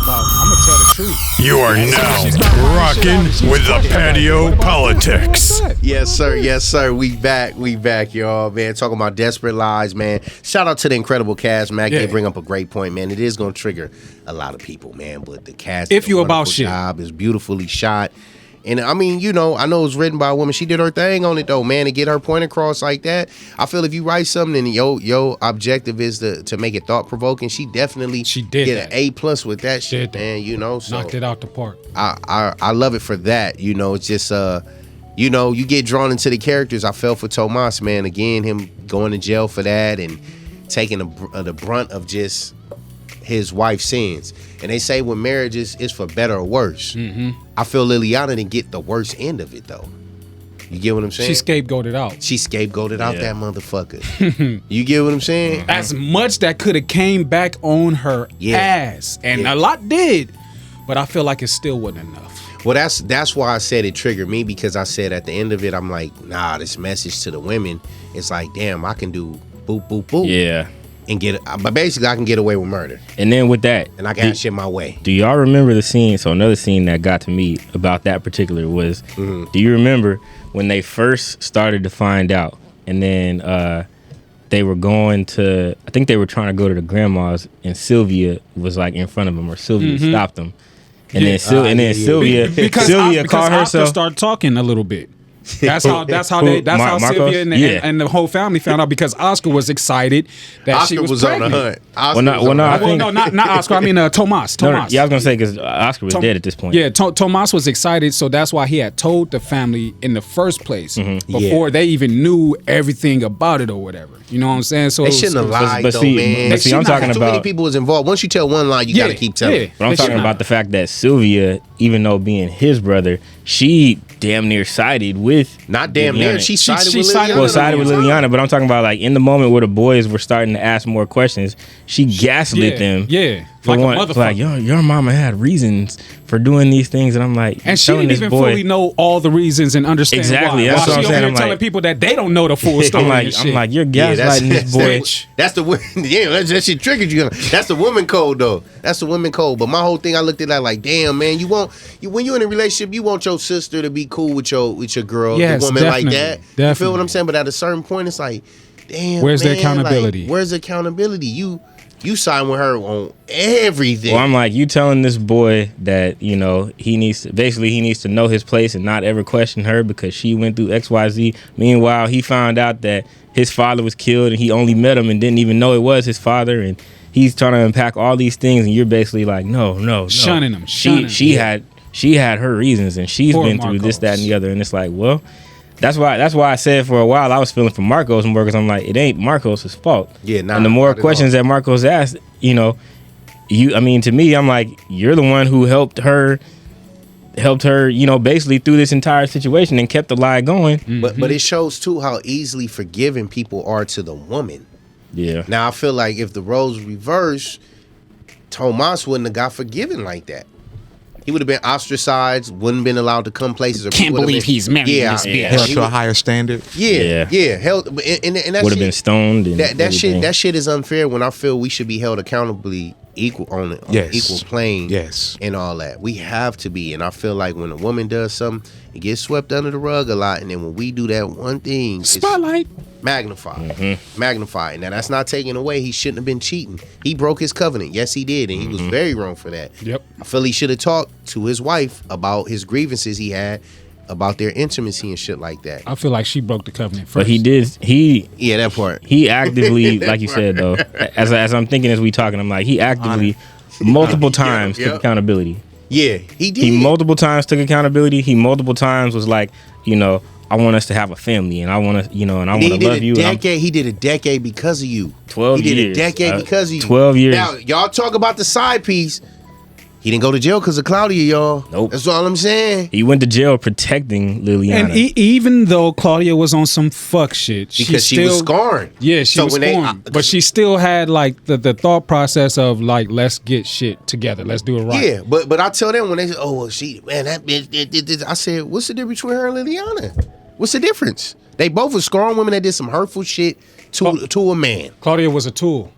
Speaker 4: I'm gonna tell the truth.
Speaker 1: You are now rocking with the Patio PolitiCz.
Speaker 2: Yes, sir. Yes, sir. We back, y'all, man. Talking about desperate lies, man. Shout out to the incredible cast, man. They bring up a great point, man. It is gonna trigger a lot of people, man. But the cast,
Speaker 4: If you about shit,
Speaker 2: job is beautifully shot. And I mean, I know it was written by a woman. She did her thing on it though, man, to get her point across like that. I feel if you write something and your objective is to make it thought provoking, she did get an A+ with that shit, man. So
Speaker 4: knocked it out the park.
Speaker 2: I love it for that. It's just you get drawn into the characters. I felt for Tomas, man. Again, him going to jail for that and taking the brunt of just his wife's sins. And they say when marriage is for better or worse. Mm-hmm. I feel Liliana didn't get the worst end of it though. You get what I'm saying?
Speaker 4: She scapegoated out.
Speaker 2: That motherfucker. You get what I'm saying?
Speaker 4: As much that could have came back on her ass, and a lot did, but I feel like it still wasn't enough.
Speaker 2: Well, that's why I said it triggered me, because I said at the end of it, I'm like, nah, this message to the women, it's like, damn, I can do boop, boop, boop.
Speaker 5: Yeah.
Speaker 2: And but basically I can get away with murder.
Speaker 5: And then with that,
Speaker 2: and I got shit my way.
Speaker 5: Do y'all remember the scene? So another scene that got to me about that particular was, do you remember when they first started to find out, and then they were going to, I think they were trying to go to the grandma's, and Sylvia was like in front of them, or Sylvia stopped them. And then Sylvia called herself.
Speaker 4: Oscar started talking a little bit. That's how Sylvia and the whole family found out, because Oscar was excited that
Speaker 2: Oscar
Speaker 4: she was
Speaker 2: pregnant.
Speaker 4: on
Speaker 2: the hunt.
Speaker 4: Not Oscar. I mean Tomas.
Speaker 5: Yeah, I was gonna say, because Oscar was dead at this point.
Speaker 4: Yeah, Tomas was excited, so that's why he had told the family in the first place before they even knew everything about it or whatever. You know what I'm saying? So
Speaker 2: they shouldn't have lied, though, man.
Speaker 5: But see, I'm talking about,
Speaker 2: too many people was involved. Once you tell one lie, you gotta keep telling.
Speaker 5: But I'm talking about the fact that Sylvia, even though being his brother, she damn near sided with.
Speaker 2: Not damn near. She sided with Liliana.
Speaker 5: Well, sided with Liliana, but I'm talking about like in the moment where the boys were starting to ask more questions, she gaslit them.
Speaker 4: Yeah.
Speaker 5: For
Speaker 4: like
Speaker 5: one,
Speaker 4: a motherfucker.
Speaker 5: like your mama had reasons for doing these things, and I'm like,
Speaker 4: and she didn't even fully know all the reasons and understand
Speaker 5: exactly.
Speaker 4: why.
Speaker 5: That's what I'm saying.
Speaker 4: I'm telling people that they don't know the full story.
Speaker 5: I'm like, you're gaslighting this boy.
Speaker 2: That's the that shit triggered you. That's the woman code though. That's the woman code. But my whole thing, I looked at that like, damn, man, when you're in a relationship, you want your sister to be cool with your girl, the woman like that.
Speaker 4: Definitely.
Speaker 2: You feel what I'm saying? But at a certain point, it's like, damn,
Speaker 4: where's
Speaker 2: man,
Speaker 4: the accountability?
Speaker 2: Like, where's the accountability? You sign with her on everything.
Speaker 5: Well, I'm like, you telling this boy that, he needs to know his place and not ever question her because she went through XYZ. Meanwhile, he found out that his father was killed and he only met him and didn't even know it was his father, and he's trying to unpack all these things, and you're basically like, no.
Speaker 4: Shunning him.
Speaker 5: She had she had her reasons, and she's
Speaker 4: Poor
Speaker 5: been through this,
Speaker 4: Marcos.
Speaker 5: that, and the other. And it's like, well, that's why I said for a while I was feeling for Marcos more, because I'm like, it ain't Marcos' fault.
Speaker 2: Yeah, nah,
Speaker 5: and the more
Speaker 2: not at
Speaker 5: questions
Speaker 2: all.
Speaker 5: that Marcos asked, you know, I mean, to me, I'm like, you're the one who helped her, you know, basically through this entire situation and kept the lie going.
Speaker 2: But it shows too how easily forgiving people are to the woman.
Speaker 5: Yeah.
Speaker 2: Now I feel like if the roles reversed, Tomas wouldn't have got forgiven like that. He would have been ostracized, wouldn't been allowed to come places. Or
Speaker 4: Can't believe he's marrying this bitch.
Speaker 3: Held to a higher standard.
Speaker 2: Yeah. Held, and that
Speaker 5: Would have
Speaker 2: shit-
Speaker 5: been stoned. And
Speaker 2: that shit is unfair. When I feel we should be held accountably equal on
Speaker 3: Yes.
Speaker 2: equal plane.
Speaker 3: Yes.
Speaker 2: And all that. We have to be. And I feel like when a woman does something, it gets swept under the rug a lot. And then when we do that one thing, it's
Speaker 4: Spotlight.
Speaker 2: magnified. Magnified. Now that's not taken away. He shouldn't have been cheating. He broke his covenant. Yes, he did. And he was very wrong for that.
Speaker 4: Yep.
Speaker 2: I feel he should have talked to his wife about his grievances he had about their intimacy and shit like that.
Speaker 4: I feel like she broke the covenant first.
Speaker 5: But he
Speaker 2: Yeah, that part.
Speaker 5: He actively, like you said though, as I'm thinking as we talking, I'm like, he actively multiple times took accountability.
Speaker 2: Yeah, he did.
Speaker 5: He multiple times took accountability. He multiple times was like, you know, I want us to have a family, and I want to, you know, and I want to love you.
Speaker 2: He did a decade because of you.
Speaker 5: 12
Speaker 2: He did
Speaker 5: years.
Speaker 2: a decade because of you.
Speaker 5: 12 years.
Speaker 2: Now, y'all talk about the side piece. He didn't go to jail because of Claudia, y'all.
Speaker 5: Nope.
Speaker 2: That's all I'm saying.
Speaker 5: He went to jail protecting Liliana.
Speaker 4: And even though Claudia was on some fuck shit,
Speaker 2: Because she was scorned.
Speaker 4: Yeah, she was scorned. But she still had like the thought process of like, let's get shit together. Let's do it right.
Speaker 2: Yeah, but I tell them when they say, oh, well, that bitch, I said, what's the difference between her and Liliana? What's the difference? They both were scorned women that did some hurtful shit to a man.
Speaker 4: Claudia was a tool.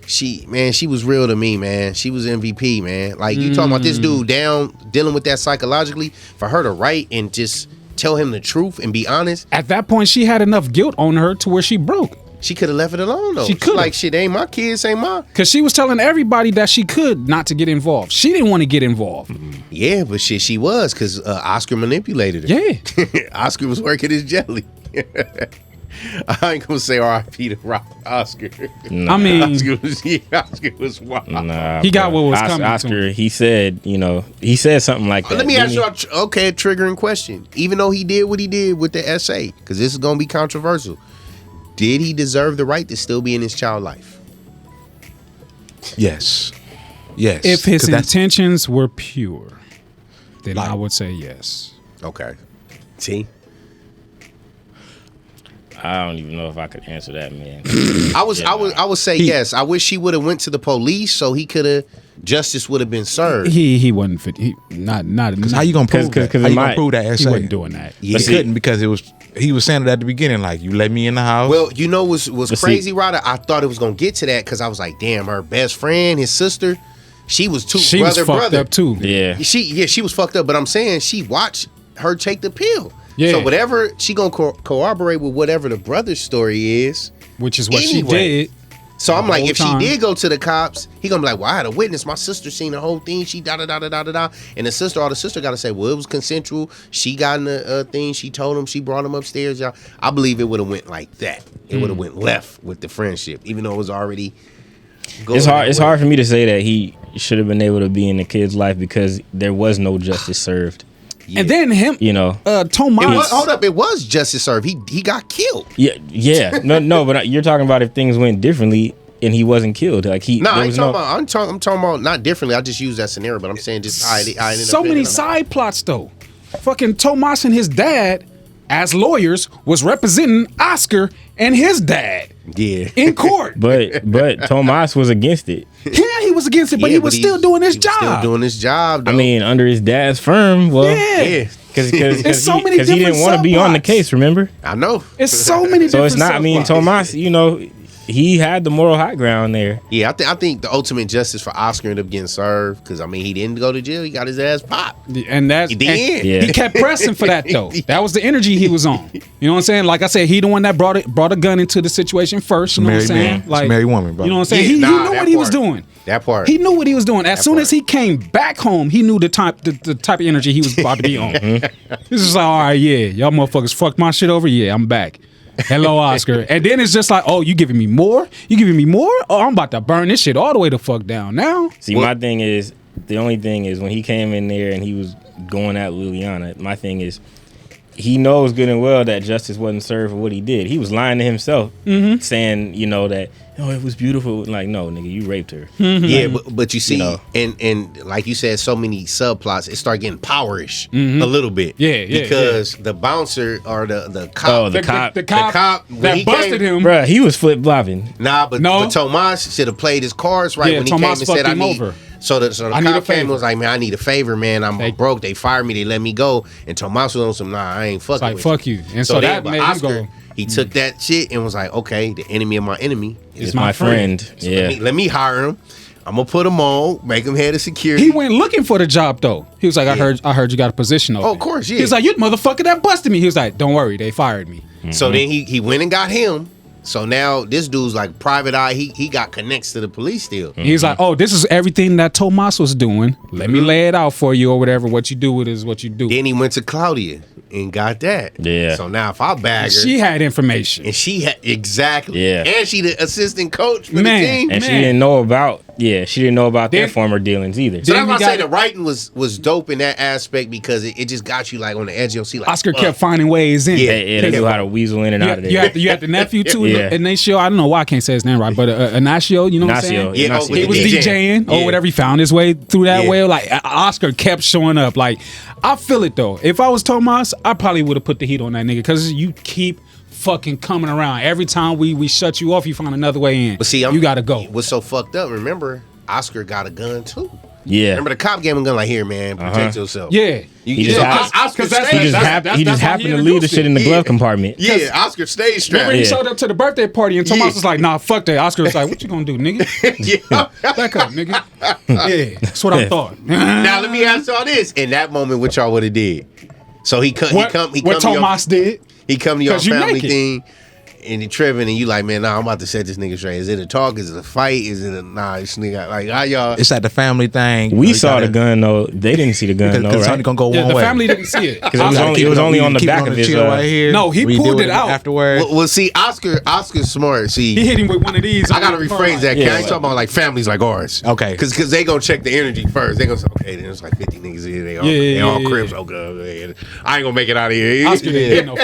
Speaker 2: She was real to me, man. She was MVP, man. Like, you talking about this dude down, dealing with that psychologically, for her to write and just tell him the truth and be honest.
Speaker 4: At that point, she had enough guilt on her to where she broke.
Speaker 2: She could have left it alone, though.
Speaker 4: She could've.
Speaker 2: Like, shit, ain't my kids, ain't my.
Speaker 4: Because she was telling everybody that she could not to get involved. She didn't want to get involved.
Speaker 2: Yeah, but shit, she was, because Oscar manipulated her.
Speaker 4: Yeah.
Speaker 2: Oscar was working his jelly. I ain't gonna say R.I.P. to Oscar.
Speaker 5: Nah.
Speaker 4: I mean,
Speaker 2: Oscar was wild.
Speaker 5: Nah,
Speaker 4: he got
Speaker 5: bro.
Speaker 4: what was coming to
Speaker 5: Oscar,
Speaker 4: him.
Speaker 5: he said, you know, he said something like that.
Speaker 2: Let me
Speaker 5: didn't
Speaker 2: ask
Speaker 5: he?
Speaker 2: you a triggering question. Even though he did what he did with the essay, because this is gonna be controversial, did he deserve the right to still be in his child life?
Speaker 3: Yes. Yes.
Speaker 4: If his
Speaker 3: 'Cause that's-
Speaker 4: intentions were pure, then
Speaker 3: Like-
Speaker 4: I would say yes.
Speaker 2: Okay. See?
Speaker 5: I don't even know if I could answer that, man.
Speaker 2: I would say yes. I wish he would have went to the police so he could have justice would have been served.
Speaker 4: He wasn't fit. He not.
Speaker 3: How you gonna prove that? How you gonna prove that
Speaker 4: He
Speaker 3: essay?
Speaker 4: wasn't doing that.
Speaker 2: Yeah.
Speaker 3: He couldn't because he was saying it at the beginning, like, you let me in the house.
Speaker 2: Well, you know what's
Speaker 5: see-
Speaker 2: crazy, Ryder? I thought it was gonna get to that because I was like, damn, her best friend, his sister, she was too
Speaker 4: She was fucked up too.
Speaker 5: Yeah.
Speaker 2: She was fucked up, but I'm saying she watched her take the pill.
Speaker 4: Yeah.
Speaker 2: So whatever she gonna corroborate with whatever the brother's story is,
Speaker 4: Which is what
Speaker 2: Anyway.
Speaker 4: she did.
Speaker 2: So I'm
Speaker 4: The
Speaker 2: like,
Speaker 4: whole
Speaker 2: if
Speaker 4: time.
Speaker 2: she did go to the cops, he gonna be like, well, I had a witness. My sister seen the whole thing. She da da da da da da da. And the sister gotta say, well, it was consensual. She got in the thing. She told him. She brought him upstairs. Y'all, I believe it would have went like that. It would have went left with the friendship, even though it was already. Going
Speaker 5: It's hard.
Speaker 2: that
Speaker 5: It's
Speaker 2: way.
Speaker 5: hard for me to say that he should have been able to be in the kid's life because there was no justice served.
Speaker 2: Yeah.
Speaker 4: And then him,
Speaker 5: You know.
Speaker 4: Tomas.
Speaker 2: Hold up, it was justice served. He got killed.
Speaker 5: Yeah. No. But you're talking about if things went differently and he wasn't killed. Like
Speaker 2: No,
Speaker 5: there
Speaker 2: I ain't
Speaker 5: was
Speaker 2: talking about. I'm talking about not differently. I just use that scenario, but I'm saying just I ended up
Speaker 4: So many
Speaker 2: ending up-
Speaker 4: side plots though. Fucking Tomas and his dad, as lawyers, was representing Oscar and his dad
Speaker 2: Yeah.
Speaker 4: in court.
Speaker 5: But Tomas was against it.
Speaker 4: Yeah, he was against it, but
Speaker 2: Yeah,
Speaker 4: he was still doing his
Speaker 2: he was
Speaker 4: job.
Speaker 2: Still doing his job. Though.
Speaker 5: I mean, under his dad's firm. Well,
Speaker 4: Yeah.
Speaker 2: yeah,
Speaker 5: because
Speaker 4: It's so many
Speaker 5: he didn't
Speaker 4: different
Speaker 5: want to be on the
Speaker 4: subplots.
Speaker 5: case. Remember?
Speaker 2: I know.
Speaker 4: It's so many.
Speaker 5: So it's
Speaker 4: different
Speaker 5: not. I mean,
Speaker 4: subplots.
Speaker 5: Tomas. You know, he had the moral high ground there.
Speaker 2: Yeah, I think the ultimate justice for Oscar ended up getting served because I mean he didn't go to jail. He got his ass popped.
Speaker 4: And that's
Speaker 2: He did.
Speaker 4: and
Speaker 5: Yeah.
Speaker 4: he kept pressing for that though. That was the energy he was on. You know what I'm saying? Like I said, he the one that brought a gun into the situation first. You know what I'm
Speaker 3: Married
Speaker 4: saying?
Speaker 3: man. It's a married woman, bro.
Speaker 4: You know what I'm saying?
Speaker 2: Yeah,
Speaker 4: he knew
Speaker 2: that
Speaker 4: what he was
Speaker 2: part.
Speaker 4: doing.
Speaker 2: That part.
Speaker 4: He knew what he was doing. As
Speaker 2: That
Speaker 4: soon
Speaker 2: part.
Speaker 4: as he came back home, he knew the type of energy he was about to be on. This is like, all right, yeah, y'all motherfuckers fucked my shit over. Yeah, I'm back. Hello, Oscar. And then it's just like, oh, you giving me more? You giving me more? Oh, I'm about to burn this shit all the way the fuck down now.
Speaker 5: See, my thing is, the only thing is when he came in there and he was going at Liliana, my thing is he knows good and well that justice wasn't served for what he did. He was lying to himself, saying, that, it was beautiful. Like, no, nigga, you raped her.
Speaker 2: Yeah, but you see, and like you said, so many subplots, it started getting powerish a little bit.
Speaker 4: Yeah,
Speaker 2: because the bouncer or the cop,
Speaker 5: the cop
Speaker 4: that busted him,
Speaker 5: bruh, he was flip flopping.
Speaker 2: Nah, but Tomas should have played his cards right when he
Speaker 4: Tomas
Speaker 2: came and said, "I need."
Speaker 4: over.
Speaker 2: So the cop came and was like, "Man, I need a favor, man. I'm broke. They fired me. They let me go." And Tomas was on some, "Nah, I ain't fucking with
Speaker 4: fuck you." And so that made him go.
Speaker 2: He took that shit and was like, "Okay, the enemy of my enemy
Speaker 5: is my friend."
Speaker 2: So let me hire him. I'm gonna put him on, make him head of security.
Speaker 4: He went looking for the job though. He was like, I heard you got a position open.
Speaker 2: Oh, of course, yeah.
Speaker 4: He was like, you motherfucker that busted me. He was like, don't worry, they fired me.
Speaker 2: So then he went and got him. So now this dude's like private eye. He got connects to the police still.
Speaker 4: He's like, oh, this is everything that Tomas was doing. Let me lay it out for you or whatever. What you do with it is what you do.
Speaker 2: Then he went to Claudia and got that.
Speaker 5: Yeah.
Speaker 2: So now if I bag her,
Speaker 4: she had information.
Speaker 2: And she had exactly.
Speaker 5: Yeah.
Speaker 2: And she the assistant coach for the team.
Speaker 5: And she didn't know about their former dealings either.
Speaker 2: So that's why I say the writing was dope in that aspect because it just got you like on the edge of your seat. Like,
Speaker 4: Oscar kept finding ways in.
Speaker 5: Yeah, they knew how to weasel in and out of there.
Speaker 4: You had the nephew too, Ignacio. I don't know why I can't say his name right, but Ignacio, you know what I'm saying?
Speaker 2: Yeah,
Speaker 4: he was DJing or whatever. He found his way through that way. Like Oscar kept showing up. Like I feel it though. If I was Tomas, I probably would have put the heat on that nigga because you keep fucking coming around. Every time we shut you off, you find another way in.
Speaker 2: But see,
Speaker 4: you gotta go.
Speaker 2: What's so fucked up? Remember, Oscar got a gun too.
Speaker 5: Yeah.
Speaker 2: Remember the cop gave him a gun like, here, man, protect yourself.
Speaker 4: Yeah.
Speaker 5: He just happened to leave the shit in the glove compartment.
Speaker 2: Yeah, Oscar stayed strapped.
Speaker 4: Remember he showed up to the birthday party and Tomas was like, nah, fuck that. Oscar was like, what you gonna do, nigga? Back up, nigga. Yeah, that's what I thought.
Speaker 2: Now let me ask y'all this. In that moment, what y'all would have did? So he come
Speaker 4: what Tomas did.
Speaker 2: He come to your family thing. And he tripping, and you like, man, nah, I'm about to set this nigga straight. Is it a talk? Is it a fight? Is it a this nigga like how y'all?
Speaker 3: It's at the family thing.
Speaker 5: We saw the gun though. They didn't see the gun though, right?
Speaker 3: It's only gonna go one way.
Speaker 4: The family didn't see it
Speaker 5: because it was only on the back of his.
Speaker 3: Right here.
Speaker 4: No, he pulled it out
Speaker 3: afterwards.
Speaker 2: Well, see, Oscar's smart. See,
Speaker 4: he hit him with one of these.
Speaker 2: I gotta rephrase that. I ain't talking about like families like ours.
Speaker 3: Okay,
Speaker 2: because they gonna check the energy first. They gonna say, okay, there's like 50 niggas here. They all cribs. Okay, I ain't gonna make it out of here.
Speaker 4: Oscar didn't get no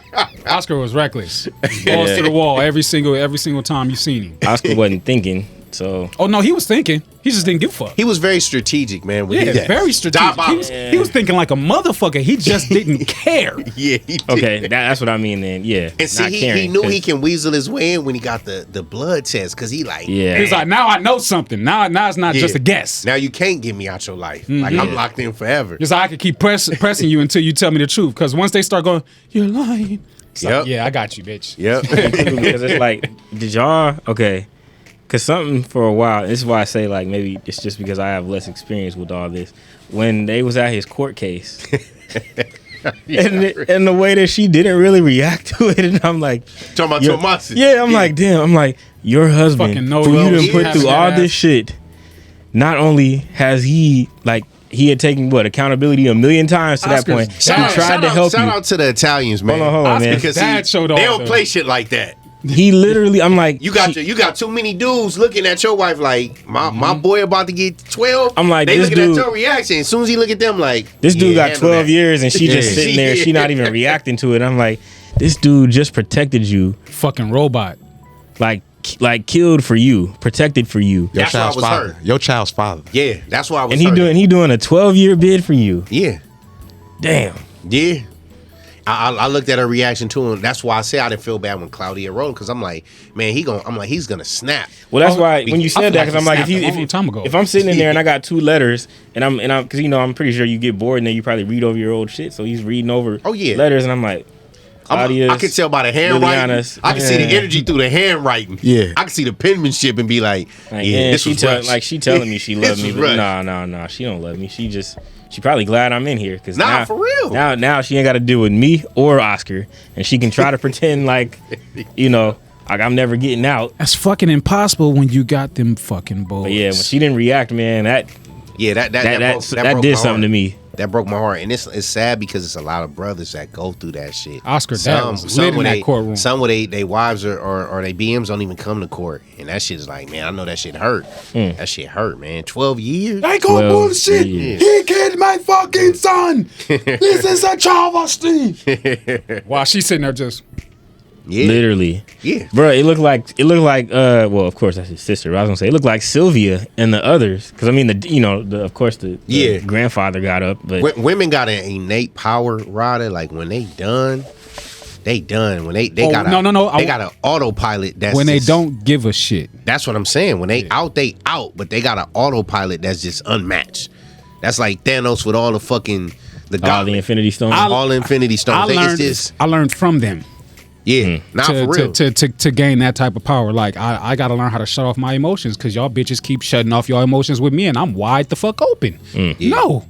Speaker 4: fuck. Oscar was reckless. Balls to the wall every single time you seen him.
Speaker 5: Oscar wasn't thinking, so.
Speaker 4: Oh no, he was thinking. He just didn't give a fuck.
Speaker 2: He was very strategic, man.
Speaker 4: Very strategic. He was thinking like a motherfucker. He just didn't care.
Speaker 2: Yeah. He did.
Speaker 5: Okay, that's what I mean then. Yeah.
Speaker 2: And see, he knew he can weasel his way in when he got the blood test because he like.
Speaker 5: Yeah.
Speaker 4: He's like, now I know something. Now it's not just a guess.
Speaker 2: Now you can't get me out your life. Like I'm locked in forever.
Speaker 4: Just I can keep pressing you until you tell me the truth. Because once they start going, you're lying. Like, yeah, I got you, bitch.
Speaker 2: Yep.
Speaker 5: Because it's like, did y'all? Okay. Because something for a while, this is why I say like maybe it's just because I have less experience with all this. When they was at his court case, and the way that she didn't really react to it, and I'm like,
Speaker 2: talking about Tomas.
Speaker 5: Yeah, I'm like, damn. I'm like, your husband, for you to put through all this shit. Not only has he like. He had taken accountability a million times to that point. He tried to help you.
Speaker 2: Shout out to the Italians, man.
Speaker 5: Hold on, man.
Speaker 2: Because they don't play shit like that.
Speaker 5: He literally, I'm like,
Speaker 2: you got too many dudes looking at your wife like my boy about to get 12.
Speaker 5: I'm like,
Speaker 2: they
Speaker 5: this
Speaker 2: looking
Speaker 5: dude,
Speaker 2: at your reaction. As soon as he look at them, like
Speaker 5: this dude got 12 years and she just sitting there. She not even reacting to it. I'm like, this dude just protected you,
Speaker 4: fucking robot,
Speaker 5: like killed for you, protected for you.
Speaker 3: Your child's father. Your child's father.
Speaker 2: Yeah, that's why I was.
Speaker 5: And he doing a 12-year bid for you.
Speaker 2: Yeah.
Speaker 5: Damn.
Speaker 2: Yeah. I looked at her reaction to him. That's why I say I didn't feel bad when Claudia wrote because I'm like, man, he's gonna snap.
Speaker 5: Well, that's why when you said that, because I'm like, if I'm sitting in there and I got 2 letters and I'm because I'm pretty sure you get bored and then you probably read over your old shit. So he's reading over letters and I'm like,
Speaker 2: I can tell by the handwriting. I can see the energy through the handwriting.
Speaker 3: Yeah,
Speaker 2: I can see the penmanship and be like, this
Speaker 5: she telling me she loves me, but nah, she don't love me. She probably glad I'm in here because now
Speaker 2: for real.
Speaker 5: Now she ain't got to deal with me or Oscar, and she can try to pretend like, like I'm never getting out.
Speaker 4: That's fucking impossible when you got them fucking boys.
Speaker 5: But yeah, when she didn't react, man, that did something to me.
Speaker 2: That broke my heart, and it's sad because it's a lot of brothers that go through that shit.
Speaker 4: Oscar, that was lit in that courtroom.
Speaker 2: Some where they wives or they BMs don't even come to court, and that shit is like, man, I know that shit hurt. That shit hurt, man. 12 years.
Speaker 1: They call bullshit.
Speaker 2: Years.
Speaker 1: He killed my fucking son. This is a travesty.
Speaker 4: While she's sitting there just.
Speaker 2: Yeah.
Speaker 5: Literally.
Speaker 2: Yeah.
Speaker 5: Bro, it looked like well, of course that's his sister. But I was gonna say it looked like Sylvia and the others. Cause I mean of course the grandfather got up, but
Speaker 2: women got an innate power, Ryder. Like when they done. When they got they got an autopilot that's
Speaker 4: when
Speaker 2: just,
Speaker 4: they don't give a shit.
Speaker 2: That's what I'm saying. When they out, but they got an autopilot that's just unmatched. That's like Thanos with all the fucking
Speaker 5: all the Infinity Stones.
Speaker 2: All Infinity Stones.
Speaker 4: I learned from them.
Speaker 2: Yeah, not for real.
Speaker 4: To gain that type of power, like I got to learn how to shut off my emotions because y'all bitches keep shutting off your emotions with me, and I'm wide the fuck open. No,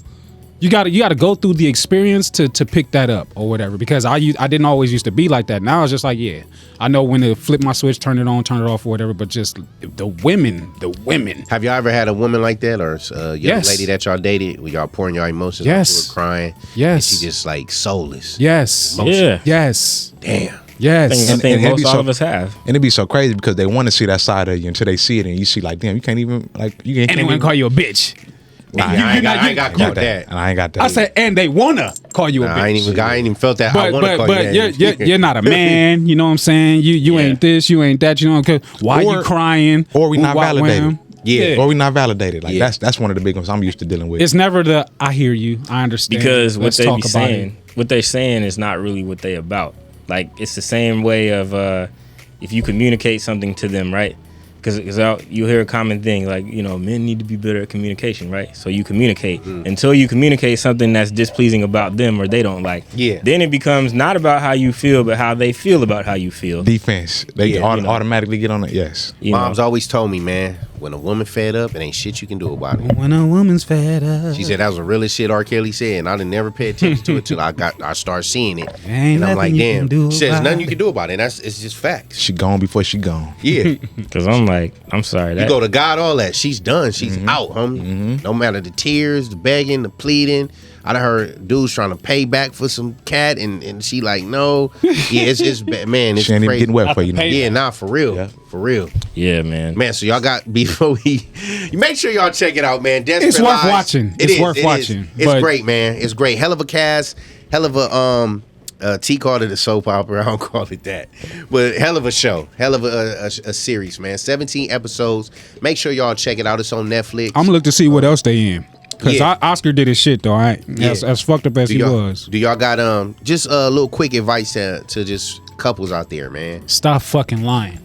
Speaker 4: you got to go through the experience to pick that up or whatever. Because I didn't always used to be like that. Now it's just like, yeah, I know when to flip my switch, turn it on, turn it off, or whatever. But just the women. Have
Speaker 2: y'all ever had a woman like that, or young lady that y'all dated, where y'all pouring your emotions, into her crying, and she just like soulless?
Speaker 4: Yes, yes,
Speaker 2: damn.
Speaker 4: Yes,
Speaker 5: I think most all of us have,
Speaker 3: and it'd be so crazy because they want to see that side of you until they see it, and you see like, damn, you can't even like you can't.
Speaker 4: And they want to call you a bitch.
Speaker 2: Nah, I ain't got caught that.
Speaker 3: I ain't got that.
Speaker 4: I said, and they wanna call you a bitch.
Speaker 2: I ain't even felt that. I wanna call you that.
Speaker 4: You're not a man. You know what I'm saying? You ain't this. You ain't that. You know? Why you crying?
Speaker 3: Or we not validated.
Speaker 2: Yeah.
Speaker 3: Or we not validated. Like that's one of the big ones I'm used to dealing with.
Speaker 4: It's never the I hear you. I understand.
Speaker 5: Because what they're saying is not really what they about. Like it's the same way of if you communicate something to them, right? Because you hear a common thing like, men need to be better at communication, right? So you communicate until you communicate something that's displeasing about them or they don't like.
Speaker 2: Yeah.
Speaker 5: Then it becomes not about how you feel, but how they feel about how you feel.
Speaker 3: Defense. They automatically get on it. Yes.
Speaker 2: Mom's always told me, man, when a woman fed up, it ain't shit you can do about it.
Speaker 4: When a woman's fed up.
Speaker 2: She said that was the realest shit R. Kelly said, and I didn't never pay attention to it till I start seeing it. And I'm like, damn. She said, there's nothing you can do about it. And it's just facts.
Speaker 3: She gone before she gone.
Speaker 2: Yeah.
Speaker 5: Because I'm sorry.
Speaker 2: You go to God, all that. She's done. She's out, homie. No matter the tears, the begging, the pleading. I done heard dudes trying to pay back for some cat, and she like, no. Yeah, it's man, it's
Speaker 3: she ain't
Speaker 2: crazy.
Speaker 3: even getting wet for you.
Speaker 2: Yeah, nah, for real. Yeah. For real.
Speaker 5: Yeah, man.
Speaker 2: Man, so y'all got, before you make sure y'all check it out, man. Desperate
Speaker 4: it's worth
Speaker 2: Lives.
Speaker 4: watching. It's worth watching.
Speaker 2: It's great, man. It's great. Hell of a cast. Hell of a T called it a soap opera. I don't call it that. But hell of a show. Hell of a series, man. 17 episodes. Make sure y'all check it out. It's on Netflix.
Speaker 4: I'm gonna look to see what else they in. Because Oscar did his shit, though. All right? As fucked up as he was.
Speaker 2: Do y'all got just a little quick advice to just couples out there, man?
Speaker 4: Stop fucking lying.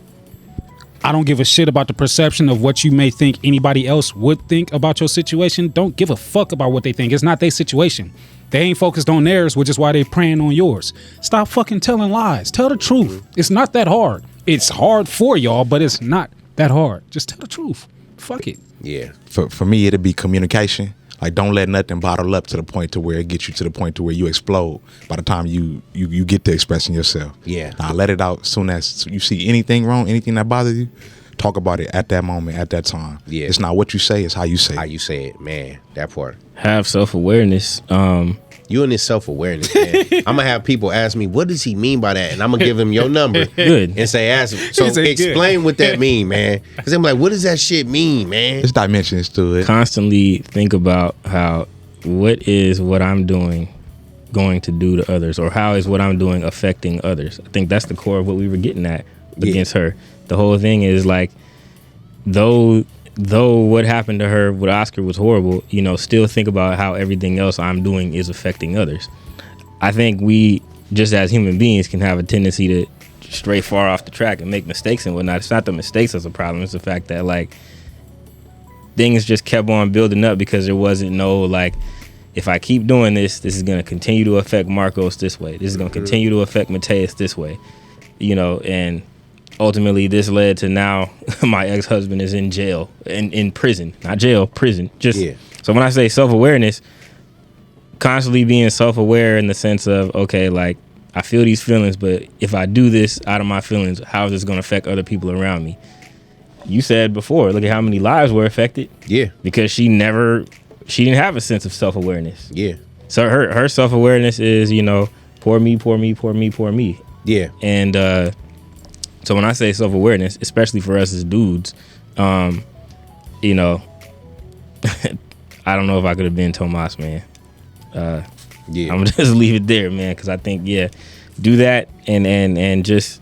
Speaker 4: I don't give a shit about the perception of what you may think anybody else would think about your situation. Don't give a fuck about what they think. It's not their situation. They ain't focused on theirs, which is why they preying on yours. Stop fucking telling lies. Tell the truth. It's not that hard. It's hard for y'all, but it's not that hard. Just tell the truth. Fuck it.
Speaker 2: Yeah.
Speaker 3: For me, it'd be communication. Like, don't let nothing bottle up to the point to where it gets you to the point to where you explode by the time you get to expressing yourself.
Speaker 2: Yeah.
Speaker 3: Now, let it out as soon as you see anything wrong, anything that bothers you. Talk about it at that moment, at that time.
Speaker 2: Yeah.
Speaker 3: It's not what you say, it's how you say it.
Speaker 2: How you say it, man. That part.
Speaker 5: Have self-awareness.
Speaker 2: You and this self-awareness, man. I'm gonna have people ask me, what does he mean by that? And I'm gonna give him your number.
Speaker 5: Good.
Speaker 2: And say, ask him. So explain what that mean, man. Because I'm like, what does that shit mean, man?
Speaker 3: There's dimensions to it.
Speaker 5: Constantly think about what is what I'm doing going to do to others, or how is what I'm doing affecting others. I think that's the core of what we were getting at against her. The whole thing is like, though what happened to her with Oscar was horrible, still think about how everything else I'm doing is affecting others. I think we, just as human beings, can have a tendency to stray far off the track and make mistakes and whatnot. It's not the mistakes that's a problem. It's the fact that, like, things just kept on building up because there wasn't no, like, if I keep doing this is going to continue to affect Marcos this way. This is going to continue to affect Mateus this way. And ultimately, this led to now my ex-husband is in jail, in prison. Not jail, prison. So when I say self-awareness, constantly being self-aware in the sense of, okay, like, I feel these feelings, but if I do this out of my feelings, how is this going to affect other people around me? You said before, look at how many lives were affected.
Speaker 2: Yeah.
Speaker 5: Because she didn't have a sense of self-awareness.
Speaker 2: Yeah.
Speaker 5: So her self-awareness is, poor me, poor me, poor me, poor me.
Speaker 2: Yeah.
Speaker 5: And so when I say self-awareness, especially for us as dudes, I don't know if I could have been Tomas, man. I'm gonna just leave it there, man, because I think, do that and just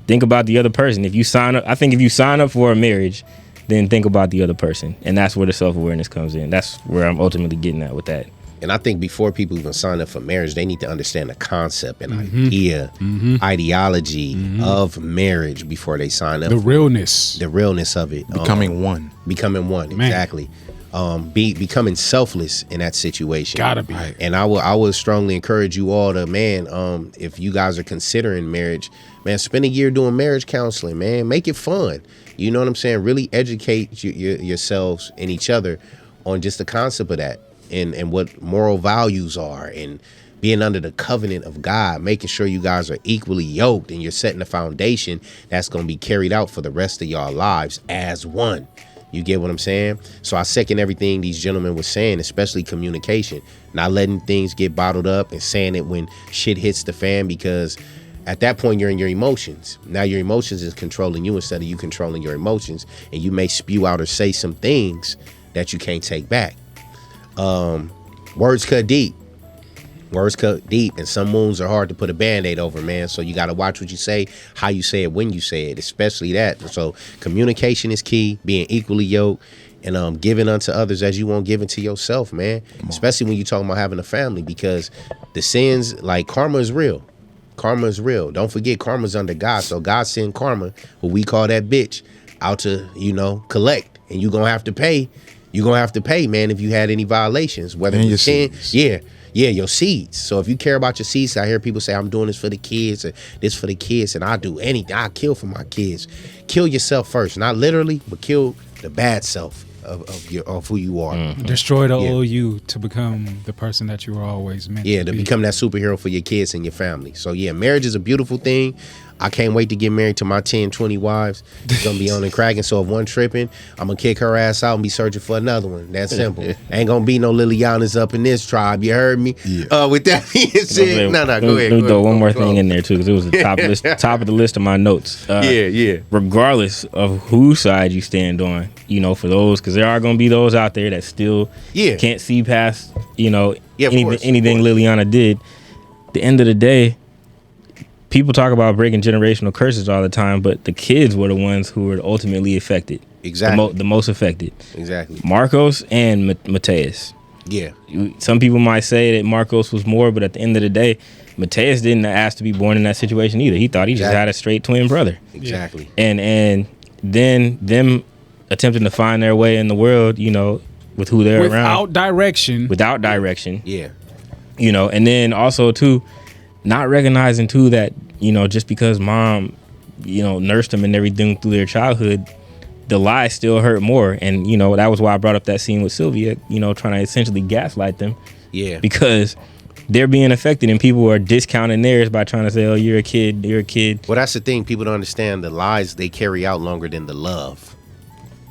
Speaker 5: think about the other person. If you sign up for a marriage, then think about the other person, and that's where the self-awareness comes in. That's where I'm ultimately getting at with that.
Speaker 2: And I think before people even sign up for marriage, they need to understand the concept and idea, ideology of marriage before they sign up.
Speaker 4: The realness
Speaker 2: of it.
Speaker 3: Becoming one.
Speaker 2: Man. Exactly. Becoming selfless in that situation.
Speaker 4: Gotta be.
Speaker 2: And I would strongly encourage you all to, man, if you guys are considering marriage, man, spend a year doing marriage counseling, man. Make it fun. You know what I'm saying? Really educate yourselves and each other on just the concept of that and what moral values are, and being under the covenant of God, making sure you guys are equally yoked and you're setting the foundation that's going to be carried out for the rest of y'all lives as one. You get what I'm saying? So I second everything these gentlemen were saying, especially communication, not letting things get bottled up and saying it when shit hits the fan, because at that point you're in your emotions. Now your emotions is controlling you instead of you controlling your emotions, and you may spew out or say some things that you can't take back. Words cut deep, and some wounds are hard to put a band-aid over, man. So you got to watch what you say, how you say it, when you say it, especially that. So communication is key, being equally yoked, and giving unto others as you want given to yourself, man. Especially when you're talking about having a family, because the sins, like, karma is real. Karma is real. Don't forget, karma's under God. So God sent karma, who we call that bitch, out to, collect, and you're going to have to pay. You're going to have to pay, man, if you had any violations, whether it's sin. Yeah, your seeds. So if you care about your seeds, I hear people say, I'm doing this for the kids, or this for the kids, and I do anything. I kill for my kids. Kill yourself first. Not literally, but kill the bad self of who you are.
Speaker 4: Destroy the old you to become the person that you were always meant to be.
Speaker 2: To become that superhero for your kids and your family. So marriage is a beautiful thing. I can't wait to get married to my 10, 20 wives. It's going to be on and cracking. So if one tripping, I'm going to kick her ass out and be searching for another one. That's simple. Ain't going to be no Lilianas up in this tribe. You heard me? Yeah. With that being said, go ahead.
Speaker 5: Let me throw one more thing in there, too, because it was the top of the list of my notes. Regardless of whose side you stand on, for those, because there are going to be those out there that still can't see past, anything Liliana did. At the end of the day, people talk about breaking generational curses all the time, but the kids were the ones who were ultimately affected.
Speaker 2: Exactly.
Speaker 5: The most affected.
Speaker 2: Exactly.
Speaker 5: Marcos and Mateus.
Speaker 2: Yeah.
Speaker 5: Some people might say that Marcos was more, but at the end of the day, Mateus didn't ask to be born in that situation either. He thought he just had a straight twin brother.
Speaker 2: Exactly.
Speaker 5: And then them attempting to find their way in the world, with who they're around. Without direction.
Speaker 2: Yeah.
Speaker 5: And then also, too, not recognizing, too, that, just because mom, nursed them and everything through their childhood, the lies still hurt more. And, that was why I brought up that scene with Sylvia, trying to essentially gaslight them.
Speaker 2: Yeah.
Speaker 5: Because they're being affected and people are discounting theirs by trying to say, oh, you're a kid.
Speaker 2: Well, that's the thing. People don't understand the lies they carry out longer than the love.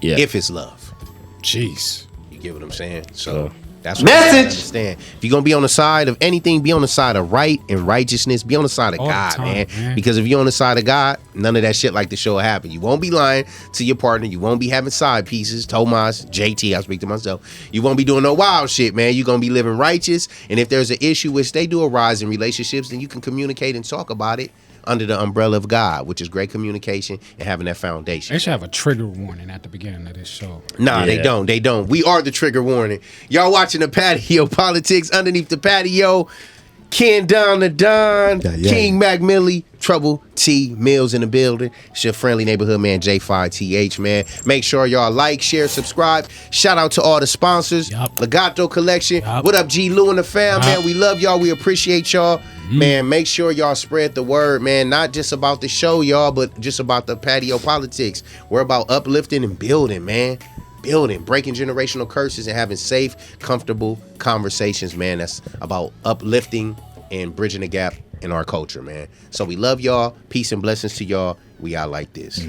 Speaker 5: Yeah.
Speaker 2: If it's love.
Speaker 4: Jeez.
Speaker 2: You get what I'm saying? So that's what I understand. If you're going to be on the side of anything, be on the side of right and righteousness. Be on the side of
Speaker 4: all
Speaker 2: God,
Speaker 4: time, man.
Speaker 2: Because if you're on the side of God, none of that shit like the show will happen. You won't be lying to your partner. You won't be having side pieces. Tomas, JT, I speak to myself. You won't be doing no wild shit, man. You're going to be living righteous. And if there's an issue, which they do arise in relationships, then you can communicate and talk about it under the umbrella of God, which is great communication and having that foundation.
Speaker 4: They should have a trigger warning at the beginning of this show.
Speaker 2: Nah, they don't. They don't. We are the trigger warning. Y'all watching the Patio PolitiCz, Underneath the Patio. Kendon the Don, King Mac Millie, Trouble T Mills in the building. It's your friendly neighborhood man, J5TH, man. Make sure y'all like, share, subscribe. Shout out to all the sponsors. Legato Collection. What up, G. Lou and the fam, man? We love y'all. We appreciate y'all. Man, make sure y'all spread the word, man. Not just about the show, y'all, but just about the Patio PolitiCz. We're about uplifting and building, man. Breaking generational curses and having safe, comfortable conversations, man. That's about uplifting and bridging the gap in our culture, man. So we love y'all. Peace and blessings to y'all. We out like this.